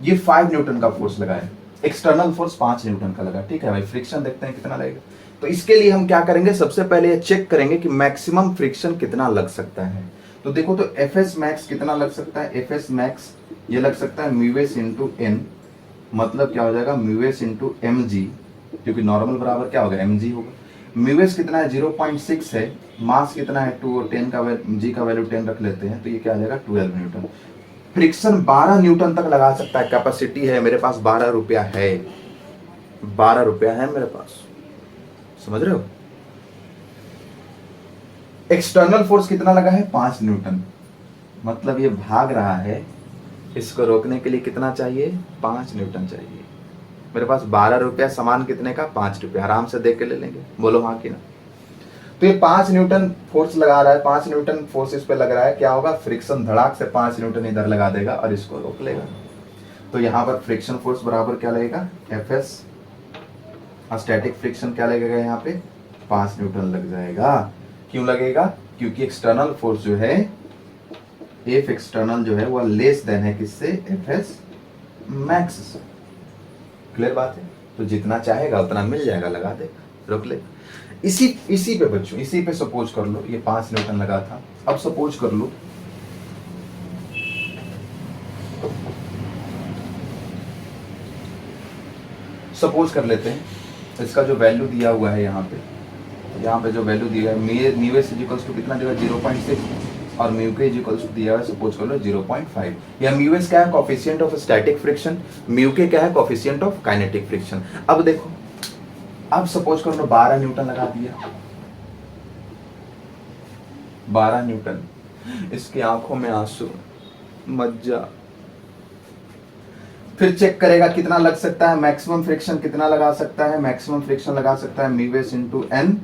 ये 5 न्यूटन का फोर्स लगा है, एक्सटर्नल फोर्स 5 न्यूटन का लगा। ठीक है भाई, फ्रिक्शन देखते हैं कितना लगेगा। तो इसके लिए हम क्या करेंगे, सबसे पहले ये चेक करेंगे कि मैक्सिमम फ्रिक्शन कितना लग सकता है। तो देखो, तो एफ एस मैक्स कितना लग सकता है? एफ एस मैक्स ये लग सकता है म्यू एस इंटू एन, मतलब क्या हो जाएगा mu S into M G, क्योंकि नॉर्मल बराबर क्या होगा एम जी होगा। म्यू एस कितना है 0.6 है, मास कितना है 2 और 10 का जी का वैल्यू 10 रख लेते हैं, तो ये क्या आ जाएगा 12 न्यूटन। फ्रिक्शन 12 न्यूटन तक लगा सकता है, कैपेसिटी है मेरे पास। 12 रुपया है, 12 रुपया है मेरे पास, समझ रहे हो? एक्सटर्नल फोर्स कितना लगा है 5 न्यूटन, मतलब ये भाग रहा है, इसको रोकने के लिए कितना चाहिए 5 न्यूटन चाहिए। मेरे पास 12 रुपया, सामान कितने का 5 रुपया, आराम से देख के ले लेंगे, बोलो हाँ कि ना। तो ये 5 न्यूटन फोर्स लगा रहा है, 5 न्यूटन फोर्स इस पे लग रहा है। क्या होगा, फ्रिक्शन धड़ाक से 5 न्यूटन इधर लगा देगा और इसको रोक लेगा। तो यहाँ पर फ्रिक्शन फोर्स बराबर क्या लगेगा एफ एस, स्टैटिक फ्रिक्शन क्या लगेगा यहाँ पे 5 न्यूटन लग जाएगा। क्यों लगेगा? क्योंकि एक्सटर्नल फोर्स जो है एफ एक्सटर्नल जो है वह लेस देन है किससे, एफ एस मैक्स से। क्लियर बात है। तो जितना चाहेगा उतना मिल जाएगा, लगा दे, रोक ले। इसी पे बच्चों, इसी पे सपोज कर लो ये 5 न्यूटन लगा था। अब सपोज कर लो कर लेते हैं इसका जो वैल्यू दिया हुआ है यहाँ पे जो वैल्यू दिया है म्यू एस इक्वल्स टू कितना देगा 0.6 और म्यू के इक्वल्स टू दिया है सपोज कर लो 0.5। या म्यू एस क्या है, coefficient of static friction, mu के क्या है, कोफिशिएंट ऑफ काइनेटिक फ्रिक्शन। अब देखो, अब सपोज कर लो 12 न्यूटन लगा दिया, 12 न्यूटन। इसकी आंखों में आंसू, मज्जा। फिर चेक करेगा कितना लग सकता है, मैक्सिमम फ्रिक्शन कितना लगा सकता है, मैक्सिमम फ्रिक्शन लगा सकता है म्यू एस इंटू एन,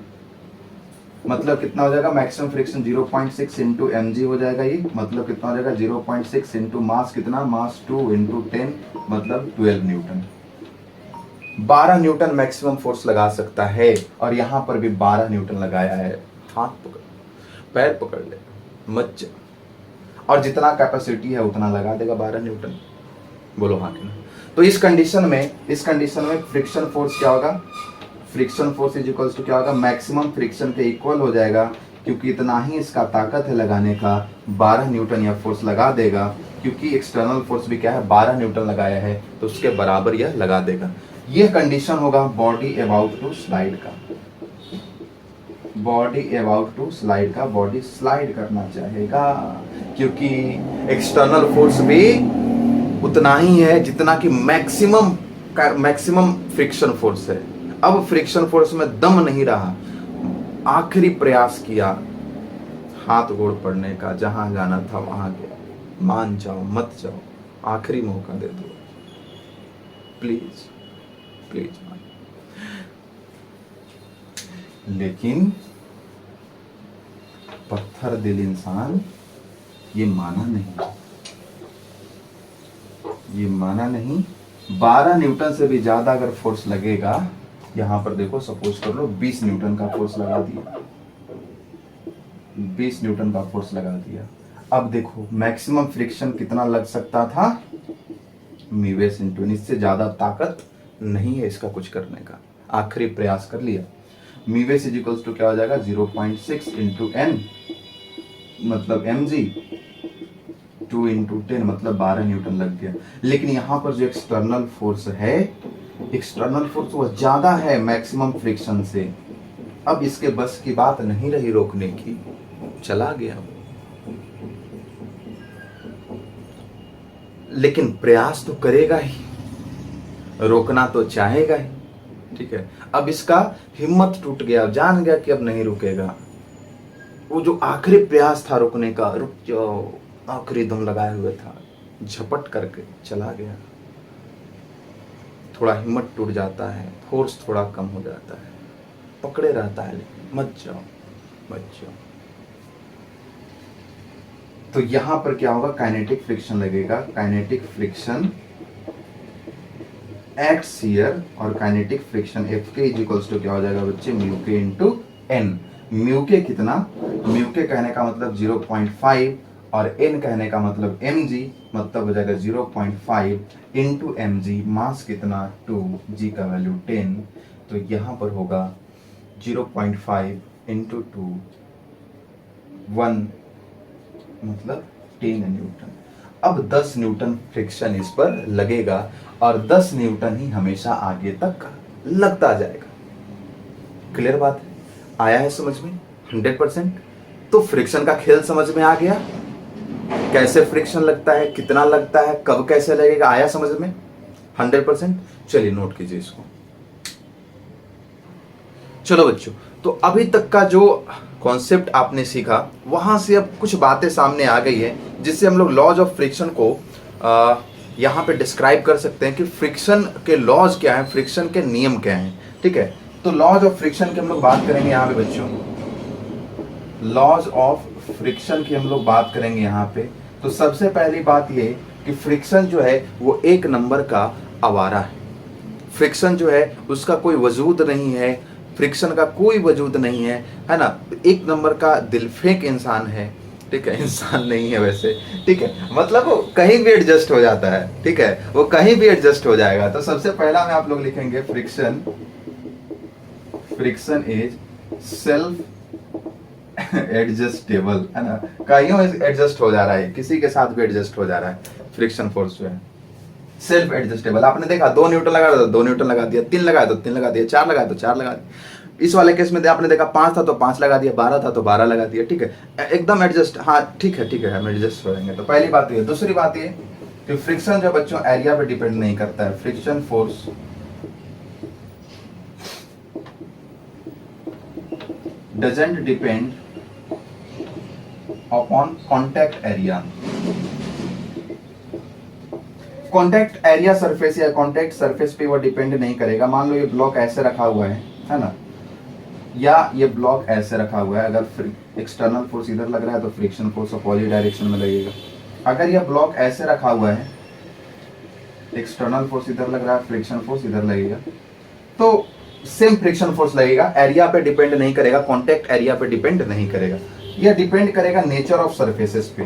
मतलब कितना हो जाएगा, maximum friction 0.6 into M G हो जाएगा। ये मतलब कितना हो जाएगा 0.6 इंटू मास कितना, मास 2 इंटू 10 मतलब 12 न्यूटन। 12 न्यूटन मैक्सिमम फोर्स लगा सकता है और यहां पर भी 12 न्यूटन लगाया है। हाथ पकड़, पैर पकड़ ले, मत जा। और जितना कैपेसिटी है उतना लगा देगा 12 न्यूटन। बोलो हाँ कि नहीं। तो इस कंडीशन में फ्रिक्शन फोर्स क्या होगा, friction force is equals to क्या होगा, मैक्सिमम फ्रिक्शन के इक्वल हो जाएगा, क्योंकि इतना ही इसका ताकत है लगाने का। 12 न्यूटन यह फोर्स लगा देगा, क्योंकि एक्सटर्नल फोर्स भी क्या है 12 न्यूटन लगाया है, तो उसके बराबर यह लगा देगा। यह कंडीशन होगा बॉडी अबाउट टू स्लाइड का, बॉडी अबाउट टू स्लाइड का, बॉडी स्लाइड करना चाहेगा, क्योंकि एक्सटर्नल फोर्स भी उतना ही है जितना कि मैक्सिमम फ्रिक्शन फोर्स है। अब फ्रिक्शन फोर्स में दम नहीं रहा, आखिरी प्रयास किया हाथ गोड़ पड़ने का, जहां जाना था वहां गया। मान जाओ मत जाओ, आखिरी मौका दे दो, प्लीज प्लीज। लेकिन पत्थर दिल इंसान ये माना नहीं। 12 न्यूटन से भी ज्यादा अगर फोर्स लगेगा, यहां पर देखो सपोज कर लो 20 न्यूटन का फोर्स लगा दिया, 20 न्यूटन का फोर्स लगा दिया। अब देखो मैक्सिमम फ्रिक्शन कितना लग सकता था, म्यू एस इंटू, इससे ज्यादा ताकत नहीं है इसका कुछ करने का। आखिरी प्रयास कर लिया। म्यू एस इक्वल्स टू क्या हो जाएगा 0.6 इंटू एन मतलब एम जी, 2 इंटू 10 मतलब 12 न्यूटन लग गया। लेकिन यहां पर जो एक्सटर्नल फोर्स है, एक्सटर्नल फोर्स वो ज्यादा है मैक्सिमम फ्रिक्शन से। अब इसके बस की बात नहीं रही रोकने की, चला गया। लेकिन प्रयास तो करेगा ही, रोकना तो चाहेगा ही, ठीक है। अब इसका हिम्मत टूट गया, जान गया कि अब नहीं रुकेगा। वो जो आखिरी प्रयास था रुकने का, रुक जाओ, आखिरी दम लगाए हुए था, झपट करके चला गया। थोड़ा हिम्मत टूट जाता है, फोर्स थोड़ा कम हो जाता है, पकड़े रहता है, लेकिन मत जाओ मत जाओ। तो यहां पर क्या होगा, काइनेटिक फ्रिक्शन लगेगा। काइनेटिक फ्रिक्शन एक्ट्स हियर, और काइनेटिक फ्रिक्शन एफ के इज इक्वल्स टू क्या हो जाएगा बच्चे, mu K into N. Mu के कितना, म्यू के कहने का मतलब 0.5 और एन कहने का मतलब mg, मतलब हो जाएगा 0.5 इंटू एम जी। मास कितना 2, g का वैल्यू 10, तो यहां पर होगा 0.5 इंटू 2 1 मतलब 10 न्यूटन। अब 10 न्यूटन फ्रिक्शन इस पर लगेगा और 10 न्यूटन ही हमेशा आगे तक लगता जाएगा। क्लियर बात है, आया है समझ में 100%। तो फ्रिक्शन का खेल समझ में आ गया, कैसे फ्रिक्शन लगता है, कितना लगता है, कब कैसे लगेगा, आया समझ में 100%। चलिए नोट कीजिए इसको। चलो बच्चों, तो अभी तक का जो कॉन्सेप्ट आपने सीखा, वहां से अब कुछ बातें सामने आ गई है, जिससे हम लोग लॉज ऑफ फ्रिक्शन को यहाँ पे डिस्क्राइब कर सकते हैं कि फ्रिक्शन के लॉज क्या है, फ्रिक्शन के नियम क्या हैं। ठीक है, तो लॉज ऑफ फ्रिक्शन की हम लोग बात करेंगे यहाँ पे बच्चों, लॉज ऑफ फ्रिक्शन की हम लोग बात करेंगे यहाँ पे। तो सबसे पहली बात ये कि फ्रिक्शन जो है वो एक नंबर का आवारा है। फ्रिक्शन जो है उसका कोई वजूद नहीं है, फ्रिक्शन का कोई वजूद नहीं है, है ना। एक नंबर का दिलफेंक इंसान है, ठीक है, इंसान नहीं है वैसे, ठीक है, मतलब वो कहीं भी एडजस्ट हो जाता है, ठीक है, वो कहीं भी एडजस्ट हो जाएगा। तो सबसे पहला में आप लोग लिखेंगे friction, friction is self adjustable, है ना, कहीं एडजस्ट हो जा रहा है, किसी के साथ भी एडजस्ट हो जा रहा है। फ्रिक्शन फोर्स जो है सेल्फ एडजस्टेबल। आपने देखा 2 न्यूटन लगा तो 2 न्यूटन लगा दिया, 3 लगाया तो 3 लगा दिया, 4 लगाया तो 4 लगा दिया। इस वाले केस में आपने देखा 5 था तो 5 लगा दिया, 12 था तो 12 लगा दिया, ठीक है, एकदम एडजस्ट। हाँ ठीक है, ठीक है, हम एडजस्ट हो जाएंगे। तो पहली बात ये। दूसरी बात ये कि फ्रिक्शन जो बच्चों एरिया पे डिपेंड नहीं करता है। Friction force doesn't depend upon contact area. Contact area surface या कॉन्टैक्ट सरफेस पे वो डिपेंड नहीं करेगा। मान लो ये ब्लॉक ऐसे रखा हुआ है ना, या ये ब्लॉक ऐसे रखा हुआ है, अगर एक्सटर्नल फोर्स इधर लग रहा है तो फ्रिक्शन फोर्स अपोजिट डायरेक्शन में लगेगा। अगर ये ब्लॉक ऐसे रखा हुआ है, एक्सटर्नल फोर्स इधर लग रहा है, फ्रिक्शन फोर्स इधर लगेगा, तो सेम फ्रिक्शन फोर्स लगेगा। एरिया पे डिपेंड नहीं करेगा, कॉन्टैक्ट एरिया पे डिपेंड नहीं करेगा। यह डिपेंड करेगा नेचर ऑफ सरफेसेस पे।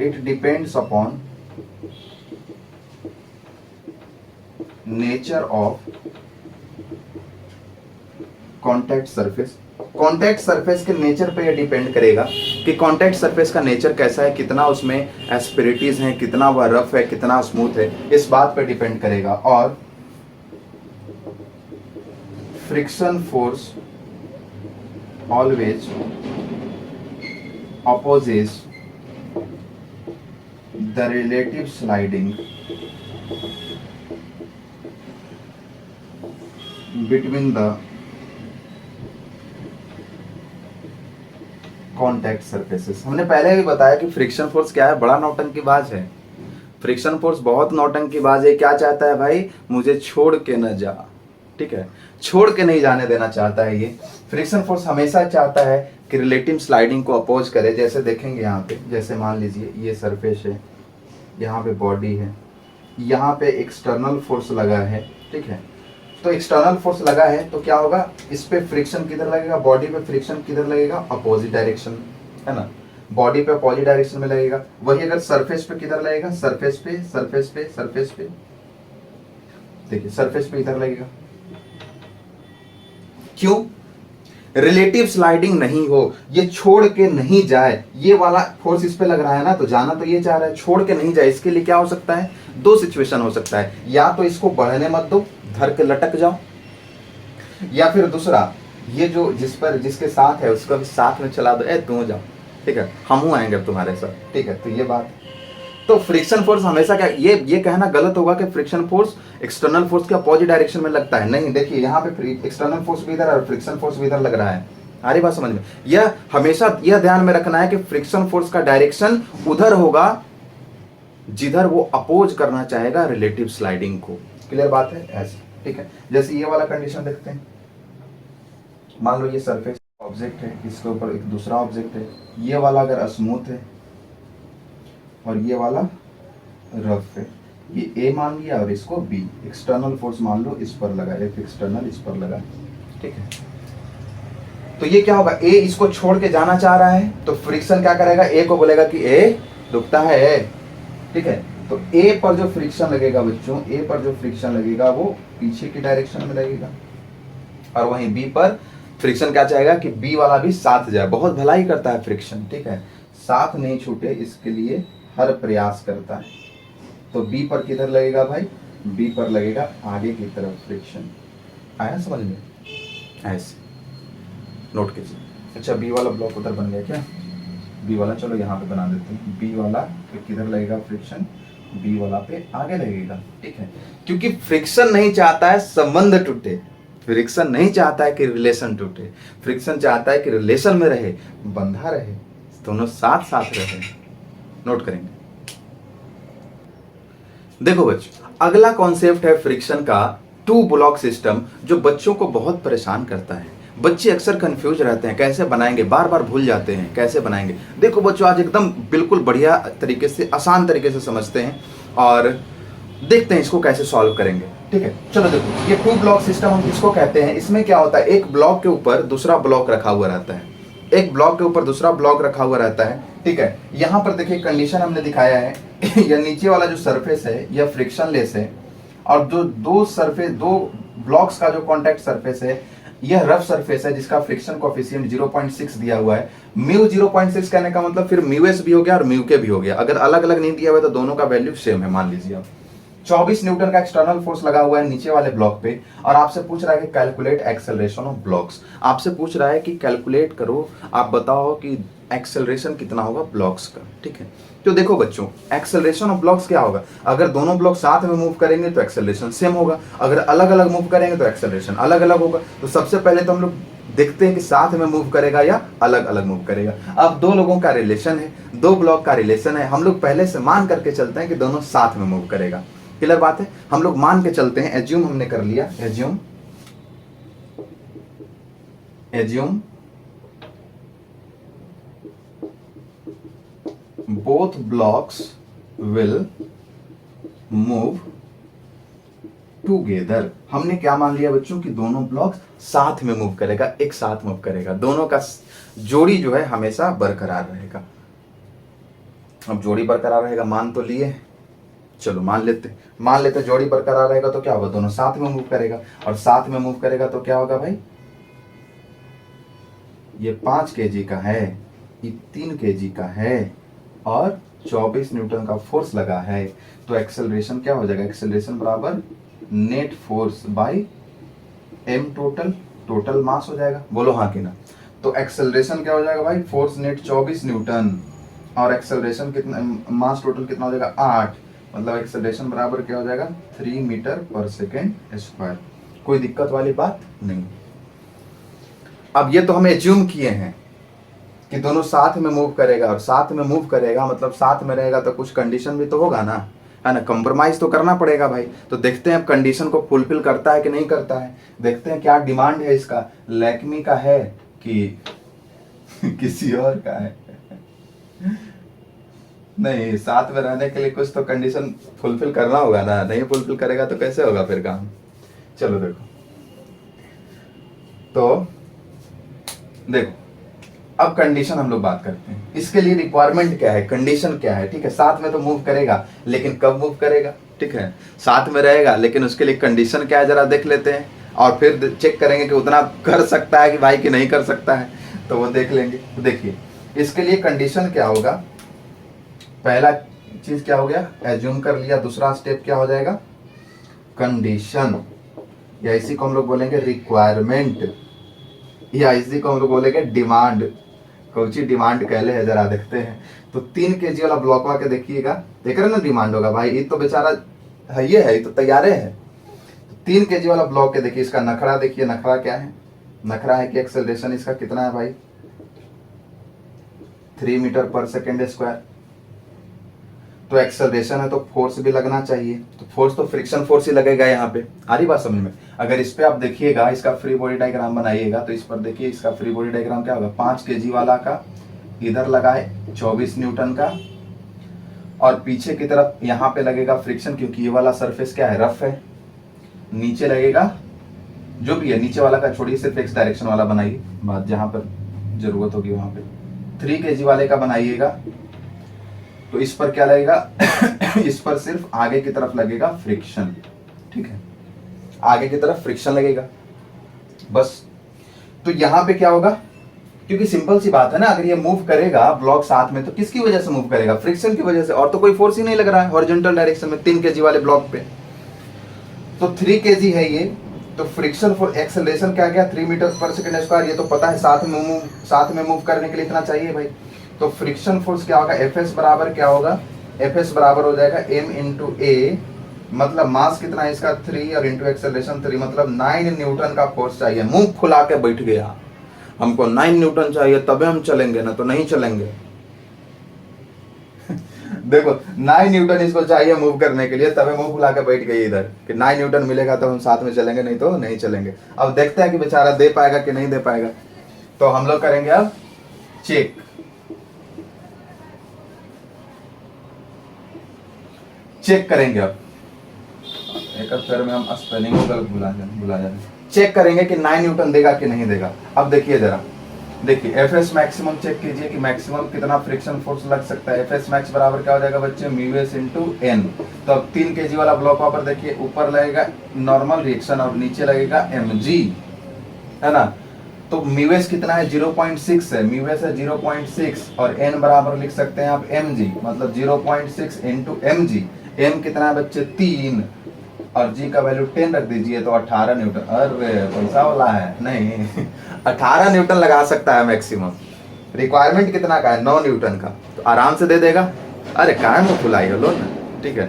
It depends upon nature of contact surface. Contact surface के नेचर पे ये डिपेंड करेगा कि कॉन्टैक्ट सरफेस का नेचर कैसा है, कितना उसमें एस्पिरिटीज हैं, कितना वह रफ है, कितना स्मूथ है, इस बात पे डिपेंड करेगा। और friction force always opposes the relative sliding between the contact surfaces. हमने पहले भी बताया कि फ्रिक्शन फोर्स क्या है, बड़ा नौटंकीबाज है। फ्रिक्शन फोर्स बहुत नौटंकीबाज है। क्या चाहता है भाई, मुझे छोड़ के न जा, ठीक है, छोड़ के नहीं जाने देना चाहता है ये। फ्रिक्शन फोर्स हमेशा चाहता है कि रिलेटिव स्लाइडिंग को अपोज करे। जैसे देखेंगे यहाँ पे, जैसे मान लीजिए ये सरफेस है, यहाँ पे बॉडी है, यहाँ पे एक्सटर्नल फोर्स लगा है, ठीक है, तो एक्सटर्नल फोर्स लगा है तो क्या होगा, इस पे फ्रिक्शन किधर लगेगा, बॉडी पे फ्रिक्शन किधर लगेगा, अपोजिट डायरेक्शन, है ना, बॉडी पे अपोजिट डायरेक्शन में लगेगा। वही अगर सरफेस पे किधर लगेगा, सरफेस पे, सरफेस पे, सरफेस पे, देखिए सरफेस पे इधर लगेगा। क्यों, रिलेटिव स्लाइडिंग नहीं हो, ये छोड़ के नहीं जाए। ये वाला फोर्स इस पे लग रहा है ना, तो जाना तो ये चाह रहा है, छोड़ के नहीं जाए। इसके लिए क्या हो सकता है, 2 सिचुएशन हो सकता है, या तो इसको बढ़ने मत दो, धर के लटक जाओ, या फिर दूसरा, ये जो जिसके साथ है उसको भी साथ में चला दो, तुम जाओ, ठीक है, हम आएंगे तुम्हारे साथ, ठीक है। तो ये बात, तो फ्रिक्शन फोर्स हमेशा क्या, ये कहना गलत होगा कि फ्रिक्शन फोर्स एक्सटर्नल फोर्स के अपोजिट डायरेक्शन में लगता है। नहीं, देखिए यहाँ पे एक्सटर्नल फोर्स भी इधर और फ्रिक्शन फोर्स भी इधर लग रहा है। सारी बात समझ में, यह हमेशा यह ध्यान में रखना है कि फ्रिक्शन फोर्स का डायरेक्शन उधर होगा जिधर वो अपोज करना चाहेगा रिलेटिव स्लाइडिंग को। क्लियर बात है, ऐसे, ठीक है। जैसे ये वाला कंडीशन देखते हैं, मान लो ये सरफेस ऑब्जेक्ट है, इसके ऊपर एक दूसरा ऑब्जेक्ट है, ये वाला अगर स्मूथ है और ये वाला रफ है, ये ए मान लिया और इसको बी, एक्सटर्नल फोर्स मान लो इस पर लगा, एक एक्सटर्नल इस पर लगा, ठीक है। तो ये क्या होगा, ए इसको छोड़ के जाना चाह रहा है, तो फ्रिक्शन क्या करेगा, ए को बोलेगा कि ए रुकता है, ठीक है। तो ए पर जो फ्रिक्शन लगेगा बच्चों, ए पर जो फ्रिक्शन लगेगा वो पीछे की डायरेक्शन में लगेगा, और वहीं बी पर फ्रिक्शन क्या चाहेगा कि बी वाला भी साथ जाए। बहुत भलाई करता है फ्रिक्शन, ठीक है, साथ नहीं छूटे इसके लिए हर प्रयास करता है। तो बी पर किधर लगेगा भाई, बी पर लगेगा आगे की तरफ फ्रिक्शन। आया समझ में, ऐसे नोट कीजिए। अच्छा, बी वाला ब्लॉक उधर बन गया क्या, बी वाला चलो यहाँ पे बना देते हैं। बी वाला पे किधर लगेगा फ्रिक्शन, बी वाला पे आगे लगेगा, ठीक है। क्योंकि फ्रिक्शन नहीं चाहता है संबंध टूटे, फ्रिक्शन नहीं चाहता है कि रिलेशन टूटे, फ्रिक्शन चाहता है कि रिलेशन में रहे, बंधा रहे, दोनों साथ साथ रहे। नोट करेंगे। देखो बच्चों, अगला कॉन्सेप्ट है फ्रिक्शन का 2 ब्लॉक सिस्टम, जो बच्चों को बहुत परेशान करता है। बच्चे अक्सर कंफ्यूज रहते हैं, कैसे बनाएंगे, बार बार भूल जाते हैं कैसे बनाएंगे। देखो बच्चों, आज एकदम बिल्कुल बढ़िया तरीके से, आसान तरीके से समझते हैं और देखते हैं इसको कैसे सॉल्व करेंगे, ठीक है। चलो देखो, ये 2 ब्लॉक सिस्टम हम किसको कहते हैं। इसमें क्या होता है, एक ब्लॉक के ऊपर दूसरा ब्लॉक रखा हुआ रहता है, एक ब्लॉक के ऊपर दूसरा ब्लॉक रखा हुआ रहता है, ठीक है। यहाँ पर देखिए कंडीशन हमने दिखाया है यह नीचे वाला जो सरफेस है यह फ्रिक्शनलेस है, और जो दो ब्लॉक्स का जो कॉन्टैक्ट सरफेस है यह रफ सरफेस है जिसका फ्रिक्शन कोएफिशिएंट 0.6 दिया हुआ है। म्यू 0.6 कहने का मतलब फिर म्यू एस भी हो गया और म्यू के भी हो गया। अगर अलग अलग नहीं दिया हुआ है तो दोनों का वैल्यू सेम है। मान लीजिए आप 24 न्यूटन का एक्सटर्नल फोर्स लगा हुआ है नीचे वाले ब्लॉक पे, और आपसे पूछ रहा है कि कैलकुलेट एक्सेलरेशन ऑफ ब्लॉक्स। आपसे पूछ रहा है कि कैलकुलेट करो, आप बताओ कि एक्सेलरेशन कितना होगा ब्लॉक्स का, ठीक है। तो देखो बच्चों, एक्सेलरेशन ऑफ ब्लॉक्स क्या होगा, अगर दोनों ब्लॉक साथ में मूव करेंगे तो एक्सेलरेशन सेम होगा, अगर अलग अलग मूव करेंगे तो एक्सेलरेशन अलग अलग होगा। तो सबसे पहले तो हम लोग देखते हैं कि साथ में मूव करेगा या अलग अलग मूव करेगा। अब दो लोगों का रिलेशन है, दो ब्लॉक का रिलेशन है, हम लोग पहले से मान करके चलते हैं कि दोनों साथ में मूव करेगा। क्लियर बात है, हम लोग मान के चलते हैं, एज्यूम हमने कर लिया, assume both blocks will move together। हमने क्या मान लिया बच्चों कि दोनों ब्लॉक्स साथ में मूव करेगा, एक साथ मूव करेगा, दोनों का जोड़ी जो है हमेशा बरकरार रहेगा। अब जोड़ी बरकरार रहेगा मान तो लिए, चलो मान लेते जोड़ी बरकरार रहेगा तो क्या होगा, दोनों साथ में मूव करेगा, और साथ में मूव करेगा तो क्या होगा भाई, ये 5 kg का है, ये 3 kg का है, और 24 न्यूटन का फोर्स लगा है। तो एक्सेलरेशन क्या हो जाएगा, एक्सेलरेशन बराबर net force by M total mass हो जाएगा। बोलो हाँ कि ना। तो एक्सेलरेशन क्या हो जाएगा भाई, फोर्स नेट 24 न्यूटन, और एक्सेलरेशन कितना, मास टोटल कितना हो जाएगा 8, मतलब एक्सेलरेशन बराबर क्या हो जाएगा 3 मीटर पर सेकेंड स्क्वायर। कोई दिक्कत वाली बात नहीं। अब ये तो हम एज्यूम किए हैं कि दोनों साथ में मूव करेगा, और साथ में मूव करेगा मतलब साथ में रहेगा तो कुछ कंडीशन भी तो होगा ना, है ना, कंप्रोमाइज तो करना पड़ेगा भाई। तो देखते हैं अब कंडीशन को फुलफिल करता है कि नहीं करता है, देखते हैं क्या डिमांड है इसका, लैक्मी का है कि किसी और का है। नहीं, साथ में रहने के लिए कुछ तो कंडीशन फुलफिल करना होगा ना, नहीं फुलफिल करेगा तो कैसे होगा फिर काम। चलो देखो, तो देखो अब कंडीशन हम लोग बात करते हैं, इसके लिए रिक्वायरमेंट क्या है, कंडीशन क्या है, ठीक है। साथ में तो मूव करेगा लेकिन कब मूव करेगा, ठीक है, साथ में रहेगा लेकिन उसके लिए कंडीशन क्या है जरा देख लेते हैं, और फिर चेक करेंगे कि उतना कर सकता है कि भाई कि नहीं कर सकता है, तो वो देख लेंगे। तो देखिए इसके लिए कंडीशन क्या होगा, पहला चीज क्या हो गया, एज्यूम कर लिया, दूसरा स्टेप क्या हो जाएगा कंडीशन, या इसी को हम लोग बोलेंगे रिक्वायरमेंट, या इसी को हम लोग बोलेंगे डिमांड। कौची डिमांड कहले है जरा देखते हैं। तो 3 kg वाला ब्लॉक के देखिएगा, देख रहे ना डिमांड होगा भाई, ये तो बेचारा है, ये तो तैयारे है। तो 3 kg वाला ब्लॉक के देखिए, इसका नखरा देखिए, नखरा क्या है, नखरा है कि एक्सेलरेशन इसका कितना है भाई 3 मीटर पर सेकेंड स्क्वायर। तो एक्सेलरेशन है तो फोर्स भी लगना चाहिए, तो फोर्स तो फ्रिक्शन फोर्स ही लगेगा यहाँ पे। आ रही बात समझ में। अगर इस पे आप देखिएगा, इसका फ्री बॉडी डायग्राम बनाइएगा, तो इस पर देखिए इसका फ्री बॉडी डायग्राम क्या होगा, 5 kg वाला का इधर लगाए 24 न्यूटन का, और पीछे की तरफ यहाँ पे लगेगा फ्रिक्शन, क्योंकि ये वाला सरफेस क्या है रफ है, नीचे लगेगा जो भी है, नीचे वाला का छोड़िए, सिर्फ एक्स डायरेक्शन वाला बनाइए, बात जहां पर जरूरत होगी वहां पे। 3 kg वाले का बनाइएगा तो इस पर क्या लगेगा इस पर सिर्फ आगे की तरफ लगेगा फ्रिक्शन, ठीक है, आगे की तरफ फ्रिक्शन लगेगा बस। तो यहां पे क्या होगा, क्योंकि सिंपल सी बात है ना, अगर ये मूव करेगा ब्लॉक साथ में तो किसकी वजह से मूव करेगा, फ्रिक्शन की वजह से, और तो कोई फोर्स ही नहीं लग रहा है हॉरिजॉन्टल डायरेक्शन में 3 kg वाले ब्लॉक पे। तो 3 kg है ये, तो फ्रिक्शन फॉर एक्सेलरेशन क्या गया 3 मीटर पर सेकेंड स्क्वायर, ये तो पता है, साथ में मूव करने के लिए इतना चाहिए भाई। तो फ्रिक्शन फोर्स क्या होगा, एफएस बराबर क्या होगा, एफएस बराबर हो जाएगा एम इंटू ए, मतलब मास कितना है इसका 3, और इंटू एक्सेलरेशन 3, मतलब 9 न्यूटन का फोर्स चाहिए। मुंह फुला के बैठ गया, हमको 9 न्यूटन चाहिए तबे हम चलेंगे, ना तो नहीं चलेंगे। देखो 9 न्यूटन इसको चाहिए मूव करने के लिए, तबे मुंह फुला के बैठ गई इधर कि 9 न्यूटन मिलेगा तो हम साथ में चलेंगे, नहीं तो नहीं चलेंगे। अब देखते हैं कि बेचारा दे पाएगा कि नहीं दे पाएगा। तो हम लोग करेंगे अब चेक करेंगे। अब एक अक्षर में हम स्पेलिंग को गलत भुला जाए, चेक करेंगे कि 9 न्यूटन देगा कि नहीं देगा। अब देखिए जरा, देखिए एफ एस मैक्सिमम चेक कीजिए कि मैक्सिमम कितना फ्रिक्शन फोर्स लग सकता है। एफ एस मैक्स बराबर क्या हो जाएगा बच्चे, म्यू एस इंटू एन। तो अब 3 kg वाला ब्लॉक वहां पर देखिए ऊपर लगेगा नॉर्मल रिएक्शन और नीचे लगेगा एम जी, है ना। तो म्यू एस कितना है, 0.6 है, म्यू एस है 0.6 और एन बराबर लिख सकते हैं आप एम जी, मतलब 0.6 इंटू एम जी। एम कितना है बच्चे 3 और जी का वैल्यू 10 रख दीजिए तो 18 न्यूटन। अरे पैसा वाला है नहीं 18 न्यूटन लगा सकता है मैक्सिमम। रिक्वायरमेंट कितना का है, 9 न्यूटन का, तो आराम से दे देगा। अरे काय में फुलाई हो लो ना, ठीक है,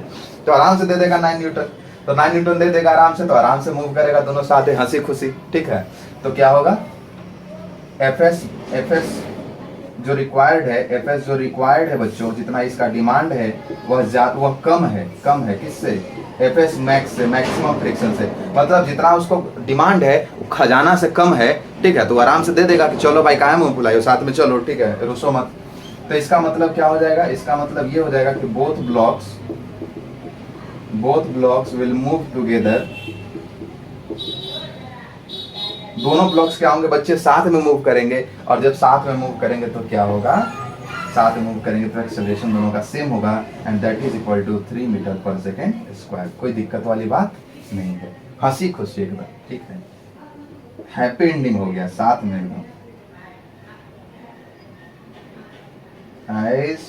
तो आराम से दे देगा 9 न्यूटन। तो 9 न्यूटन दे देगा आराम से, तो आराम से मूव करेगा दोनों साथ हंसी खुशी, ठीक है। तो क्या होगा, एफ एस जो रिक्वायर्ड है, एफ एस जो रिक्वायर्ड है बच्चों, जितना इसका डिमांड है वह कम है किससे, एफ एस मैक्स से, मैक्सिमम फ्रिक्शन से। मतलब जितना उसको डिमांड है वो खजाना से कम है, ठीक है। तो आराम से दे देगा कि चलो भाई काहे मुंह फुलाइयो, साथ में चलो, ठीक है, रुसो मत। तो इसका मतलब क्या हो जाएगा, इसका मतलब ये हो जाएगा कि both blocks will move together. दोनों ब्लॉक्स क्या होंगे बच्चे, साथ में मूव करेंगे। और जब साथ में मूव करेंगे तो क्या होगा, साथ में मूव करेंगे तो एक्सेलरेशन दोनों का सेम होगा, and that is equal to 3 metre पर सेकेंड स्क्वायर। कोई दिक्कत वाली बात नहीं है, हंसी खुशी एकदम, ठीक है, हैप्पी एंडिंग हो गया साथ में एकदम। आइस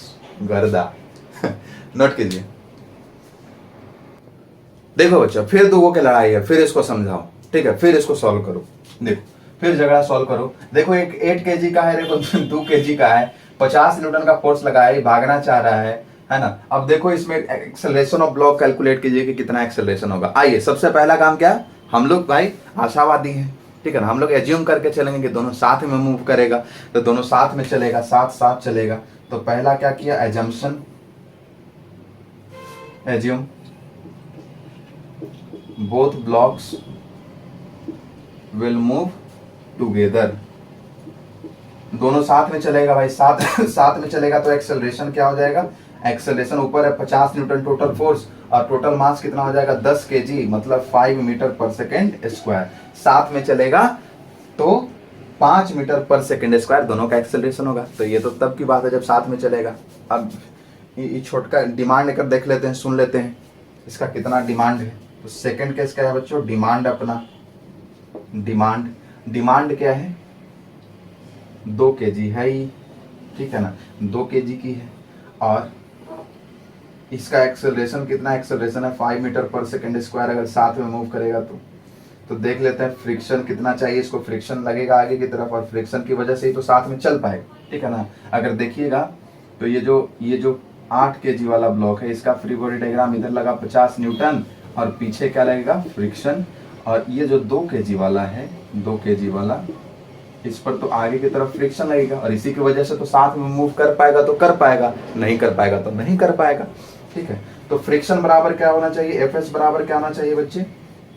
गर्दा नोट कीजिए। देखो बच्चा, फिर दो की लड़ाई है, फिर इसको समझाओ, ठीक है, फिर इसको सॉल्व करो। देखो फिर झगड़ा सॉल्व करो। देखो एक 8 kg का है, देखो 2 kg का है, 50 न्यूटन का फोर्स लगाया, ये भागना चाह रहा है ना। अब देखो इसमें एक्सेलरेशन ऑफ ब्लॉक कैलकुलेट कीजिए कि कितना एक्सेलरेशन होगा। आइए सबसे पहला काम क्या, हम लोग भाई आशावादी हैं, ठीक है ना, हम लोग एज्यूम करके चलेंगे कि दोनों साथ में मूव करेगा, तो दोनों साथ में चलेगा, साथ साथ चलेगा। तो पहला क्या किया, assumption, assume both blocks will move together. दोनों साथ में चलेगा भाई, साथ में चलेगा तो एक्सेलरेशन क्या हो जाएगा, एक्सेलरेशन ऊपर है 50 न्यूटन टोटल फोर्स और टोटल मास कितना हो जाएगा 10 kg, मतलब 5 मीटर पर सेकेंड स्क्वायर। साथ में चलेगा तो 5 मीटर पर सेकेंड स्क्वायर दोनों का एक्सेलरेशन होगा। तो ये तो तब की बात है जब साथ में चलेगा। अब ये छोटका डिमांड लेकर देख लेते हैं, सुन लेते हैं इसका कितना डिमांड है। तो सेकेंड केस क्या है बच्चों, डिमांड अपना, डिमांड क्या है, 2 kg है ही, ठीक है ना, 2 kg की है। और इसका एक्सेलरेशन कितना, एक्सेलरेशन है 5 मीटर पर सेकेंड स्क्वायर। अगर साथ में मूव करेगा तो देख लेते हैं फ्रिक्शन कितना चाहिए इसको। फ्रिक्शन लगेगा आगे की तरफ और फ्रिक्शन की वजह से ही तो साथ में चल पाएगा, ठीक है ना। अगर देखिएगा तो ये जो 8 kg वाला ब्लॉक है, इसका फ्री बॉडी डायग्राम इधर लगा 50 न्यूटन और पीछे क्या लगेगा, फ्रिक्शन। और ये जो 2 kg वाला है, 2 kg वाला, इस पर तो आगे की तरफ फ्रिक्शन लगेगा और इसी की वजह से तो साथ में मूव कर पाएगा तो कर पाएगा, नहीं कर पाएगा तो नहीं कर पाएगा, ठीक है। तो फ्रिक्शन बराबर क्या होना चाहिए, एफ एस बराबर क्या होना चाहिए बच्चे,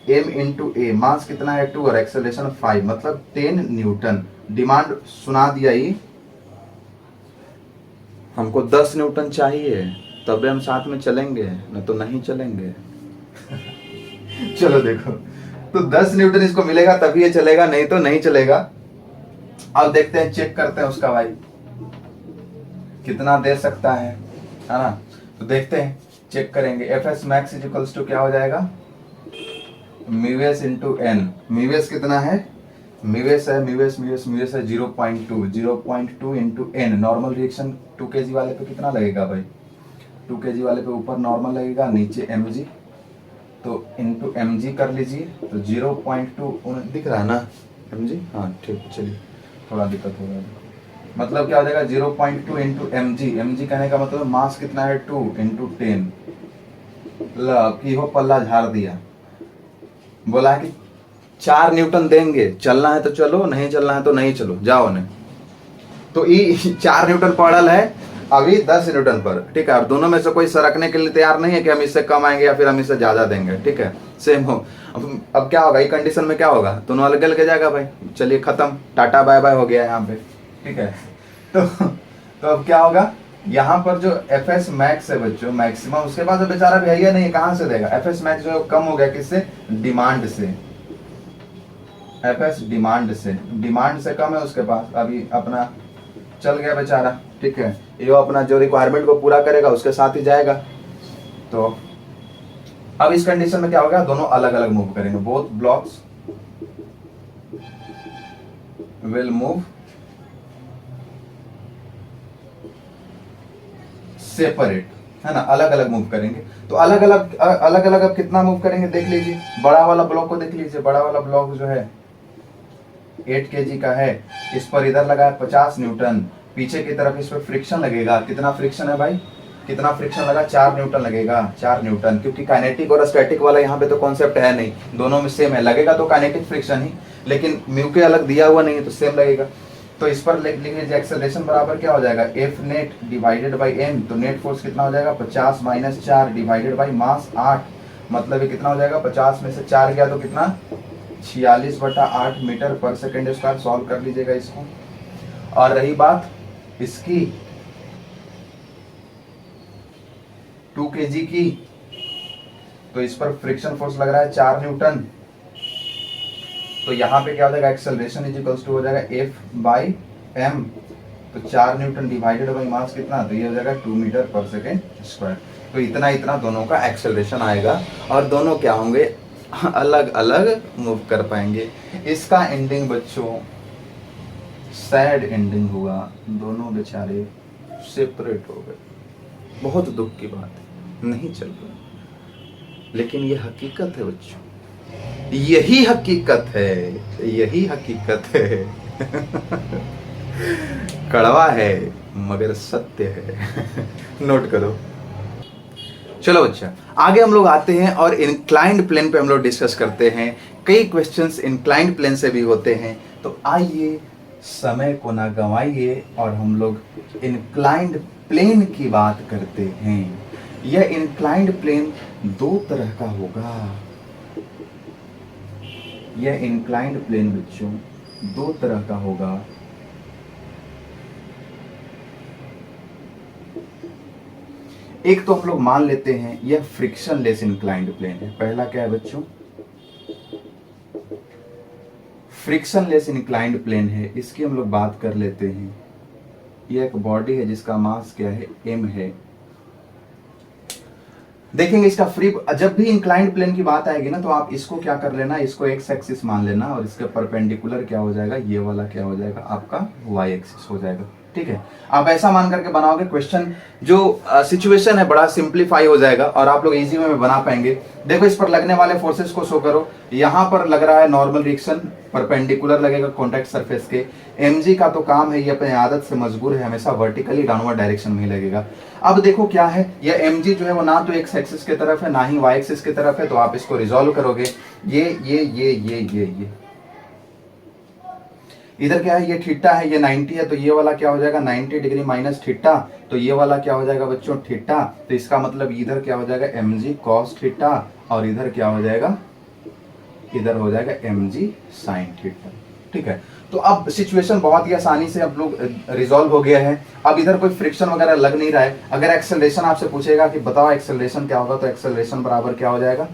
एम इंटू ए। मास कितना है 2 और एक्सेलरेशन 5, मतलब 10 न्यूटन। डिमांड सुना दिया ही, हमको 10 न्यूटन चाहिए तब हम साथ में चलेंगे, न तो नहीं चलेंगे चलो देखो, तो 10 न्यूटन इसको मिलेगा तभी ये चलेगा, नहीं तो नहीं चलेगा। अब देखते हैं, चेक करते हैं उसका भाई कितना दे सकता है ना। तो देखते हैं, चेक करेंगे। F S max is equals to क्या हो जाएगा, mu S into N. Mu S कितना है, म्यू एस है 0.2 into N. Normal reaction 2 kg वाले पे कितना लगेगा भाई, 2 kg वाले पे ऊपर नॉर्मल लगेगा, नीचे mg, तो इंटू mg कर लीजिए। तो 0.2 दिख रहा है ना mg, हाँ ठीक, चलिए थोड़ा दिक्कत हो रहा है। मतलब क्या हो जाएगा 0.2 इंटू mg कहने का मतलब मास कितना है 2 इंटू 10। की हो पल्ला झाड़ दिया, बोला है कि 4 न्यूटन देंगे, चलना है तो चलो, नहीं चलना है तो नहीं चलो, जाओ ने। तो ई 4 न्यूटन पड़ल है अभी 10 न्यूटन पर, ठीक है। और दोनों में से कोई सरकने के लिए तैयार नहीं है कि हम इससे कम आएंगे या फिर हम इससे ज्यादा देंगे, ठीक है, सेम हो। अब क्या होगा, ये कंडीशन में क्या होगा, दोनों अलग अलग जाएगा भाई। चलिए खत्म, टाटा बाय बाय हो गया यहाँ पे, ठीक है। तो अब क्या होगा, यहाँ पर जो एफ एस मैक्स है बच्चों, मैक्सिमम, उसके बाद बेचारा भैया नहीं, कहाँ से देगा। एफ एस मैक्स जो कम हो गया किससे, डिमांड से। एफ एस डिमांड से कम है उसके पास, अभी अपना चल गया बेचारा, ठीक है, ये अपना जो रिक्वायरमेंट को पूरा करेगा उसके साथ ही जाएगा। तो अब इस कंडीशन में क्या होगा, दोनों अलग अलग मूव करेंगे, both blocks will move separate, है ना, अलग अलग मूव करेंगे। तो अलग अलग अब कितना मूव करेंगे देख लीजिए, बड़ा वाला ब्लॉक को देख लीजिए, बड़ा वाला ब्लॉक जो है 8 kg का है, इस पर इधर लगा है 50 न्यूटन, पीछे की तरफ इस पर फ्रिक्शन लगेगा, कितना फ्रिक्शन है भाई, कितना फ्रिक्शन लगा, 4 न्यूटन लगेगा, 4 न्यूटन, क्योंकि काइनेटिक और स्टैटिक वाला यहाँ पे तो कॉन्सेप्ट है नहीं, दोनों में सेम है, लगेगा तो काइनेटिक फ्रिक्शन ही, लेकिन म्यू के अलग दिया हुआ नहीं है तो सेम लगेगा। तो इस पर लिख लीजिए एक्सेलरेशन बराबर क्या हो जाएगा, F net divided by M, तो नेट फोर्स कितना हो जाएगा 50 माइनस 4 डिवाइडेड बाई मास 8, मतलब ये कितना हो जाएगा, 50 में से 4 गया तो कितना 46/8 मीटर पर सेकेंड स्क्वायर। सॉल्व कर लीजिएगा इसको। और रही बात इसकी 2 kg की, तो इस पर फ्रिक्शन फोर्स लग रहा है 4 न्यूटन, तो यहाँ पे क्या हो जाएगा, एक्सेलरेशन इज इक्वल्स टू हो जाएगा एफ बाई एम, तो 4 न्यूटन डिवाइडेड बाई मास कितना, तो ये हो जाएगा 2 मीटर पर सेकेंड स्क्वायर। तो इतना दोनों का एक्सेलरेशन आएगा और दोनों क्या होंगे, अलग अलग मूव कर पाएंगे। इसका एंडिंग बच्चों सैड एंडिंग हुआ, दोनों बेचारे सेपरेट हो गए। बहुत दुख की बात है, नहीं चल रहा, लेकिन ये हकीकत है बच्चों, यही हकीकत है, यही हकीकत है। कड़वा है मगर सत्य है। नोट करो। चलो बच्चा, आगे हम लोग आते हैं और इंक्लाइंड प्लेन पे हम लोग डिस्कस करते हैं। कई क्वेश्चंस इंक्लाइंड प्लेन से भी होते हैं, तो आइए समय को ना गंवाइए और हम लोग इंक्लाइंड प्लेन की बात करते हैं। यह इंक्लाइंड प्लेन 2 तरह का होगा। यह इंक्लाइंड प्लेन बच्चों 2 तरह का होगा। एक तो हम लोग मान लेते हैं यह फ्रिक्शन लेस इंक्लाइंड प्लेन है। पहला क्या है बच्चों, फ्रिक्शन लेस इंक्लाइंड प्लेन है, इसकी हम लोग बात कर लेते हैं। यह एक बॉडी है जिसका मास क्या है, m है। देखेंगे इसका फ्री, जब भी इंक्लाइंड प्लेन की बात आएगी ना, तो आप इसको क्या कर लेना, इसको एक्स एक्सिस मान लेना और इसके परपेंडिकुलर क्या हो जाएगा, ये वाला क्या हो जाएगा, आपका वाई एक्सिस हो जाएगा। ठीक है, आप ऐसा मान करके बनाओगे, क्वेश्चन जो सिचुएशन है बड़ा सिंप्लीफाई हो जाएगा और आप लोग इजी वे में बना पाएंगे। देखो इस पर लगने वाले फोर्सेस को शो करो। यहाँ पर लग रहा है नॉर्मल रिएक्शन, परपेंडिकुलर लगेगा कॉन्टैक्ट सरफेस के। mg का तो काम है, ये अपने आदत से मजबूर है, हमेशा वर्टिकली डाउनवर्ड डायरेक्शन में ही लगेगा। अब देखो क्या है, यह mg जो है वो ना तो एक्स एक्सिस की तरफ है ना ही वाई एक्सिस की तरफ है, तो आप इसको रिजोल्व करोगे। ये इधर क्या है, ये थीटा है, ये 90 है, तो ये वाला क्या हो जाएगा 90 डिग्री माइनस थीटा, तो ये वाला क्या हो जाएगा बच्चों थीटा। तो इसका मतलब इधर क्या हो जाएगा mg cos थीटा और इधर क्या हो जाएगा, इधर हो जाएगा mg sin थीटा। ठीक है, तो अब सिचुएशन बहुत ही आसानी से अब लोग रिजॉल्व हो गया है। अब इधर कोई फ्रिक्शन वगैरह लग नहीं रहा है। अगर एक्सेलरेशन आपसे पूछेगा कि बताओ एक्सेलरेशन क्या होगा, तो एक्सेलरेशन बराबर क्या हो जाएगा,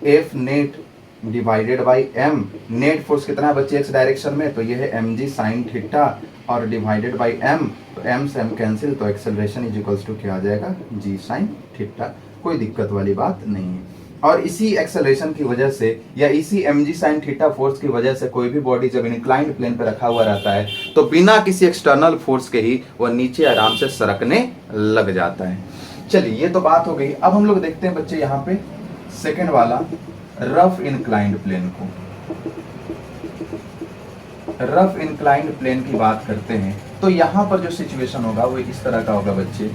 F net divided by M. Net force कितना है बच्चे एक्स डायरेक्शन में, तो ये है mg sin थीटा और डिवाइडेड बाई एम, तो m से m कैंसिल, तो एक्सेलरेशन इज इक्वल्स टू क्या आ जाएगा, g sin थीटा। कोई दिक्कत वाली बात नहीं है। और इसी एक्सेलरेशन की वजह से या इसी mg sin थीटा फोर्स की वजह से कोई भी बॉडी जब इंक्लाइंड प्लेन पे रखा हुआ रहता है तो बिना किसी एक्सटर्नल फोर्स के ही वह नीचे आराम से सरकने लग जाता है। चलिए ये तो बात हो गई। अब हम लोग देखते हैं बच्चे यहाँ पे सेकेंड वाला रफ इंक्लाइंड प्लेन को। रफ इंक्लाइंड प्लेन की बात करते हैं तो यहां पर जो सिचुएशन होगा वो इस तरह का होगा बच्चे।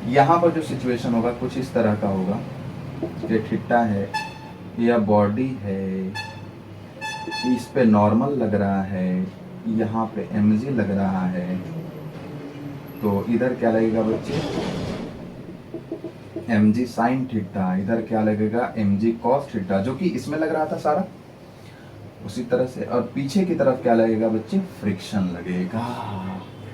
यहां पर जो सिचुएशन होगा कुछ इस तरह का होगा। ये थीटा है, यह बॉडी है, इस पे नॉर्मल लग रहा है, यहाँ पे mg लग रहा है, तो इधर क्या लगेगा बच्चे mg sin थीटा, इधर क्या लगेगा mg cos थीटा, जो कि इसमें लग रहा था सारा उसी तरह से। और पीछे की तरफ क्या लगेगा बच्चे, फ्रिक्शन लगेगा।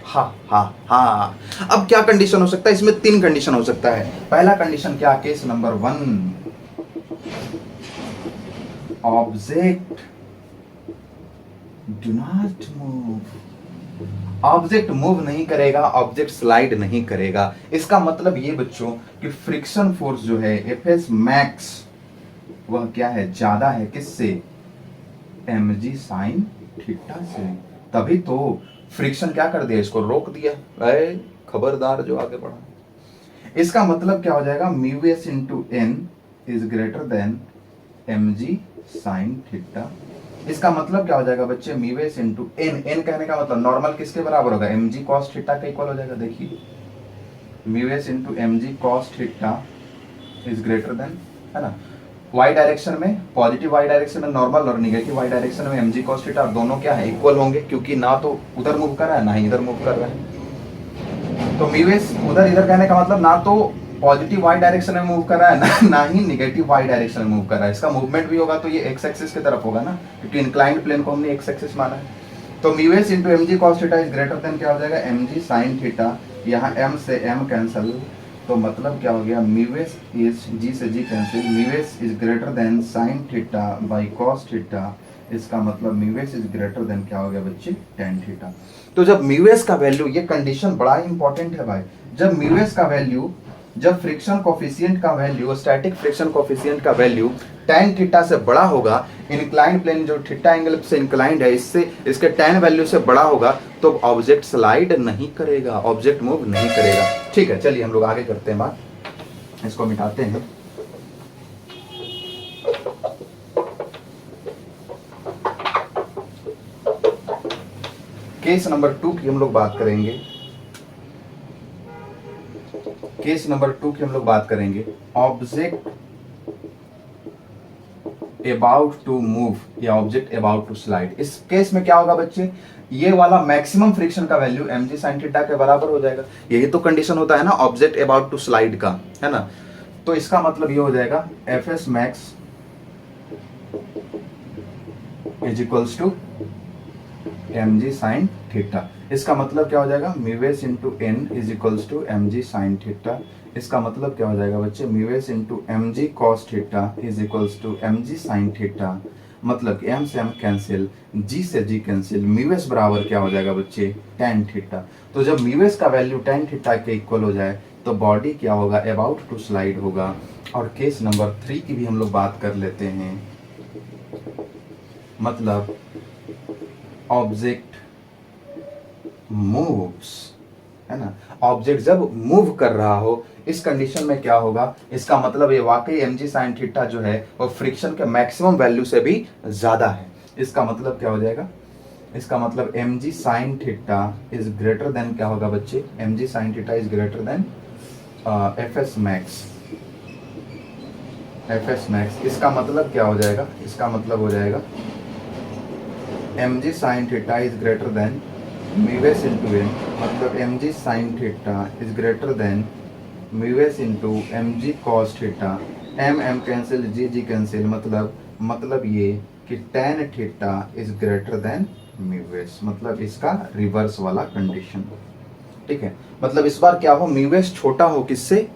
हा हा हा। अब क्या कंडीशन हो सकता है, इसमें 3 कंडीशन हो सकता है। पहला कंडीशन क्या, case number 1, object do not move, object move नहीं करेगा, ऑब्जेक्ट स्लाइड नहीं करेगा। इसका मतलब ये बच्चों कि फ्रिक्शन फोर्स जो है एफएस मैक्स वह क्या है, ज्यादा है किससे, mg साइन थीटा से। तभी तो फ्रिक्शन क्या कर दिया, इसको रोक दिया। अरे खबरदार जो आगे बढ़ा। इसका मतलब क्या हो जाएगा, mu S into N is greater than mg sine theta. इसका मतलब क्या हो जाएगा बच्चे, mu S into N, N कहने का मतलब नॉर्मल किसके बराबर होगा, mg कॉस थीटा का इक्वल हो जाएगा। देखिए mu S into mg cos theta is greater than, है ना, y डायरेक्शन में, पॉजिटिव y डायरेक्शन में नॉर्मल और निगेटिव y डायरेक्शन में mg cos थीटा, दोनों क्या है, इक्वल होंगे, क्योंकि ना तो उधर मूव कर रहा है ना ही इधर मूव कर रहा है। तो म्यू एस उधर इधर कहने का मतलब ना तो पॉजिटिव y डायरेक्शन में मूव कर रहा है ना ही निगेटिव y डायरेक्शन में मूव कर रहा है। इसका मूवमेंट भी होगा तो ये x एक्सिस की तरफ होगा ना, क्योंकि इंक्लाइंड प्लेन को हमने x एक्सिस माना है। तो mu S into mg cos theta is greater than क्या हो जाएगा, mg sin थीटा, यहाँ m से m कैंसल, तो मतलब क्या हो गया, म्यू एस इज जी से G cancel, mu S is greater than sine theta by cos theta. इसका मतलब mu S is greater than क्या हो गया बच्चे, टेन थीटा। तो जब म्यू एस का वैल्यू, ये कंडीशन बड़ा इंपॉर्टेंट है भाई, जब म्यू एस का वैल्यू, जब फ्रिक्शन कोफिशिएंट का वैल्यू, स्टैटिक फ्रिक्शन कोफिशिएंट का वैल्यू tan थीटा से बड़ा होगा, इंक्लाइंड प्लेन जो थीटा एंगल से इंक्लाइंड है, इससे इसके tan वैल्यू से बड़ा होगा, तो ऑब्जेक्ट स्लाइड नहीं करेगा, ऑब्जेक्ट मूव नहीं करेगा। ठीक है, चलिए हम लोग आगे करते हैं बात, इसको मिटाते हैं। केस नंबर 2 की हम लोग बात करेंगे, केस नंबर 2 की हम लोग बात करेंगे, ऑब्जेक्ट अबाउट टू मूव या ऑब्जेक्ट अबाउट टू स्लाइड। इस केस में क्या होगा बच्चे, ये वाला मैक्सिमम फ्रिक्शन का वैल्यू mg sin थीटा के बराबर हो जाएगा। यही तो कंडीशन होता है ना ऑब्जेक्ट अबाउट टू स्लाइड का, है ना। तो इसका मतलब ये हो जाएगा fs max is equals to mg sin theta. इसका मतलब क्या हो जाएगा, mu S into N is equals to mg sin theta. इसका मतलब क्या हो जाएगा बच्चे, mu S into mg cos theta is equals to mg sin theta. मतलब m से m कैंसिल, g से g कैंसिल, म्यू एस बराबर क्या हो जाएगा बच्चे, tan थीटा। तो जब म्यू एस का वैल्यू tan थीटा के इक्वल हो जाए तो बॉडी क्या होगा, अबाउट टू स्लाइड होगा। और केस नंबर 3 की भी हम लोग बात कर लेते हैं, मतलब ऑब्जेक्ट मूव्स, है ना, ऑब्जेक्ट जब मूव कर रहा हो, इस कंडीशन में क्या होगा, इसका मतलब ये वाकई mg sin थीटा जो है वो फ्रिक्शन के मैक्सिमम वैल्यू से भी ज्यादा है। इसका मतलब क्या हो जाएगा, इसका मतलब mg sin theta is greater than क्या होगा बच्चे, mg sin theta is greater then fs max, fs max। इसका मतलब क्या हो जाएगा, इसका मतलब हो जाएगा mg sin theta is greater than mu S into N, मतलब mg sin theta is greater than mu S into mg cos theta, m cancel, g cancel, मतलब ये कि tan theta is greater than mu S, मतलब इसका reverse वाला condition. ठीक है, मतलब इस बार क्या हो, म्यू एस छोटा हो किससे,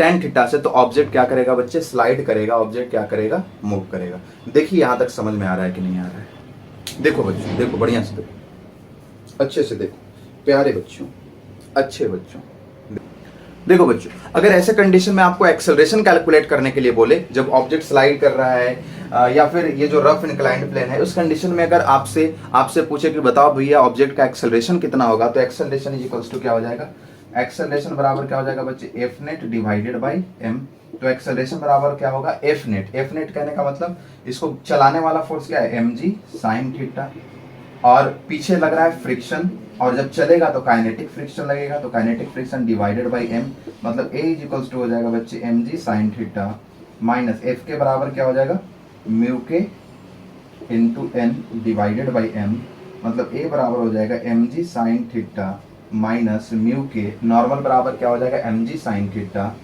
tan थीटा से, तो ऑब्जेक्ट क्या करेगा बच्चे, स्लाइड करेगा, ऑब्जेक्ट क्या करेगा, मूव करेगा। देखिए यहां तक समझ में आ रहा है कि नहीं आ रहा है, देखो बच्चों, देखो बढ़िया से देखो, अच्छे से देखो प्यारे बच्चों, अच्छे बच्चों। देखो बच्चों, अगर ऐसे कंडीशन में आपको एक्सेलरेशन कैलकुलेट करने के लिए बोले, जब ऑब्जेक्ट स्लाइड कर रहा है या फिर ये जो रफ इंक्लाइंड प्लेन है, उस कंडीशन में अगर आपसे पूछे कि बताओ भैया ऑब्जेक्ट का एक्सेलरेशन कितना होगा, तो एक्सेलरेशन इज इक्वल्स टू क्या हो जाएगा, एक्सेलरेशन बराबर क्या हो जाएगा बच्चे, F net divided by M. तो एक्सेलरेशन बराबर क्या होगा, एफ नेट, एफ नेट कहने का मतलब इसको चलाने वाला फोर्स क्या है, mg sin थीटा, और पीछे लग रहा है फ्रिक्शन, और जब चलेगा तो काइनेटिक फ्रिक्शन लगेगा, तो kinetic friction divided by m, मतलब a इज इक्वल्स टू हो जाएगा बच्चे mg sin theta minus f के बराबर क्या हो जाएगा, mu K into n divided by m, मतलब a बराबर हो जाएगा mg sin theta minus mu के, नॉर्मल बराबर क्या हो जाएगा, mg sin theta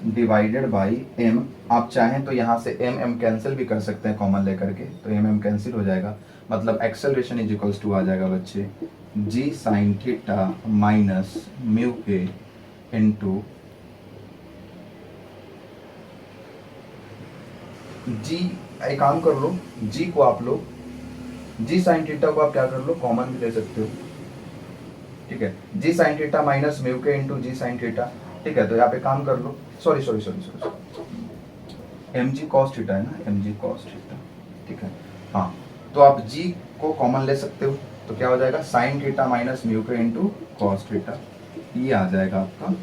divided by m। आप चाहें तो यहाँ से m कैंसिल भी कर सकते हैं कॉमन लेकर के, तो m कैंसिल हो जाएगा, मतलब एक्सेलरेशन इज इक्वल्स टू आ जाएगा बच्चे g sin theta minus mu K into जी, एक काम कर लो, जी को आप लो, जी साइन थीटा को आप क्या कर लो, कॉमन भी ले सकते हो। ठीक है, G sine theta minus mu K into G sine theta. ठीक है, तो यहाँ पे काम कर लो, sorry sorry sorry sorry, M G cos theta है ना, एम जी कॉस थीटा। ठीक है, हाँ, तो आप जी को कॉमन ले सकते हो, तो क्या हो जाएगा, sign theta minus mu K into cos theta, ये आ जाएगा आपका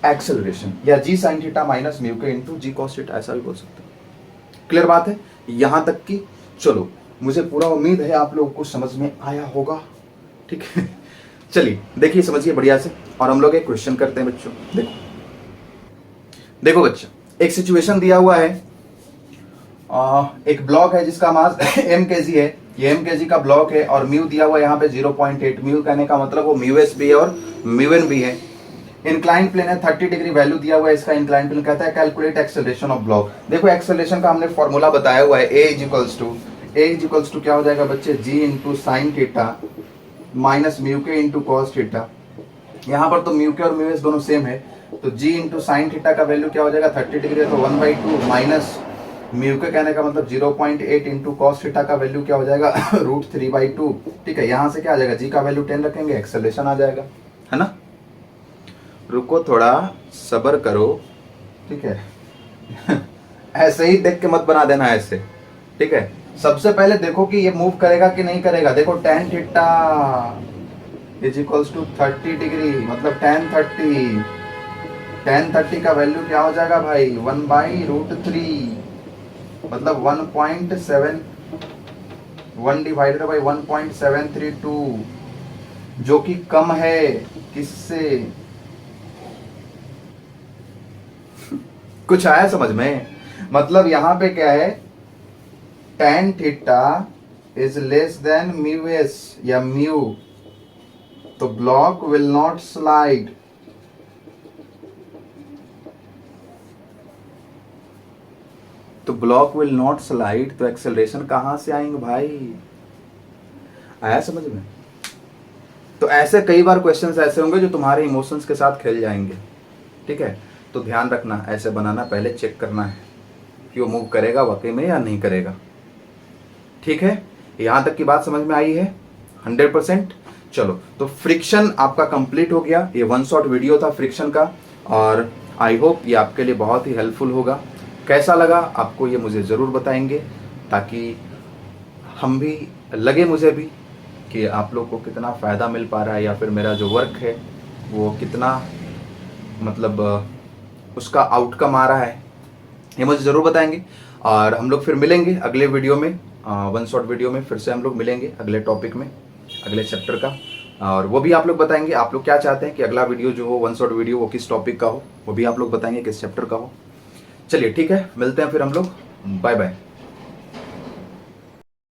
एक्सेलरेशन, या जी sine theta minus mu K into जी कॉस थीटा, ऐसा भी बोल सकते हो। क्लियर बात है यहां तक की? चलो, मुझे पूरा उम्मीद है आप लोगों को समझ में आया होगा। ठीक है, चलिए देखिए, समझिए बढ़िया से, और हम लोग एक क्वेश्चन करते हैं बच्चों। देखो देखो बच्चों, एक सिचुएशन दिया हुआ है, एक ब्लॉक है जिसका मास एम के जी है, ये एम के जी का ब्लॉक है, और म्यू दिया हुआ है यहाँ पे 0.8, म्यू कहने का मतलब वो म्यू एस भी है और म्यू एन भी है। इंक्लाइन प्लेन है, 30 डिग्री वैल्यू दिया हुआ है इसका, इंक्लाइन प्लेन कहता है कैलकुलेट एक्सेलरेशन ऑफ ब्लॉक। देखो एक्सेलरेशन का हमने फॉर्मूला बताया हुआ है, ए इज इक्वल्स टू क्या हो जाएगा बच्चे, G into sine theta minus mu K into cos theta. यहाँ पर तो म्यू के और म्यू एस दोनों सेम है, तो जी इंटू साइन थीटा का वैल्यू क्या हो जाएगा, 30 डिग्री है तो 1/2 माइनस म्यू के कहने का मतलब 0.8 इंटू कॉस थीटा का वैल्यू क्या हो जाएगा √3/2। ठीक है, यहाँ से क्या आ जाएगा, जी का वैल्यू 10 रखेंगे, एक्सेलरेशन आ जाएगा, है ना। रुको थोड़ा सब्र करो, ठीक है ऐसे ही देख के मत बना देना ऐसे। ठीक है, सबसे पहले देखो कि ये मूव करेगा कि नहीं करेगा। देखो tan theta is equals to 30 degree, मतलब tan 30 का वैल्यू क्या हो जाएगा भाई, 1/√3, मतलब 1.7, 1 डिवाइडेड बाई 1.732, जो कि कम है किससे, कुछ आया समझ में? मतलब यहां पे क्या है, tan theta is less than mu S या म्यू, तो ब्लॉक विल नॉट स्लाइड। तो ब्लॉक विल नॉट स्लाइड, तो एक्सेलरेशन कहां से आएंगे भाई, आया समझ में? तो ऐसे कई बार क्वेश्चंस ऐसे होंगे जो तुम्हारे इमोशंस के साथ खेल जाएंगे। ठीक है, तो ध्यान रखना, ऐसे बनाना, पहले चेक करना है कि वो मूव करेगा वाकई में या नहीं करेगा। ठीक है, यहां तक की बात समझ में आई है 100%। चलो, तो फ्रिक्शन आपका कंप्लीट हो गया, ये 1 शॉट वीडियो था फ्रिक्शन का, और आई होप ये आपके लिए बहुत ही हेल्पफुल होगा। कैसा लगा आपको ये मुझे ज़रूर बताएंगे, ताकि हम भी लगे, मुझे भी, कि आप लोग को कितना फ़ायदा मिल पा रहा है, या फिर मेरा जो वर्क है वो कितना मतलब उसका आउटकम आ रहा है, ये मुझे ज़रूर बताएंगे। और हम लोग फिर मिलेंगे अगले वीडियो में, 1 शॉट वीडियो में फिर से हम लोग मिलेंगे अगले टॉपिक में, अगले चैप्टर का, और वो भी आप लोग बताएंगे आप लोग क्या चाहते हैं कि अगला वीडियो जो हो 1 शॉट वीडियो वो किस टॉपिक का हो, वो भी आप लोग बताएंगे किस चैप्टर का हो। चलिए ठीक है, मिलते हैं फिर हम लोग, बाय बाय।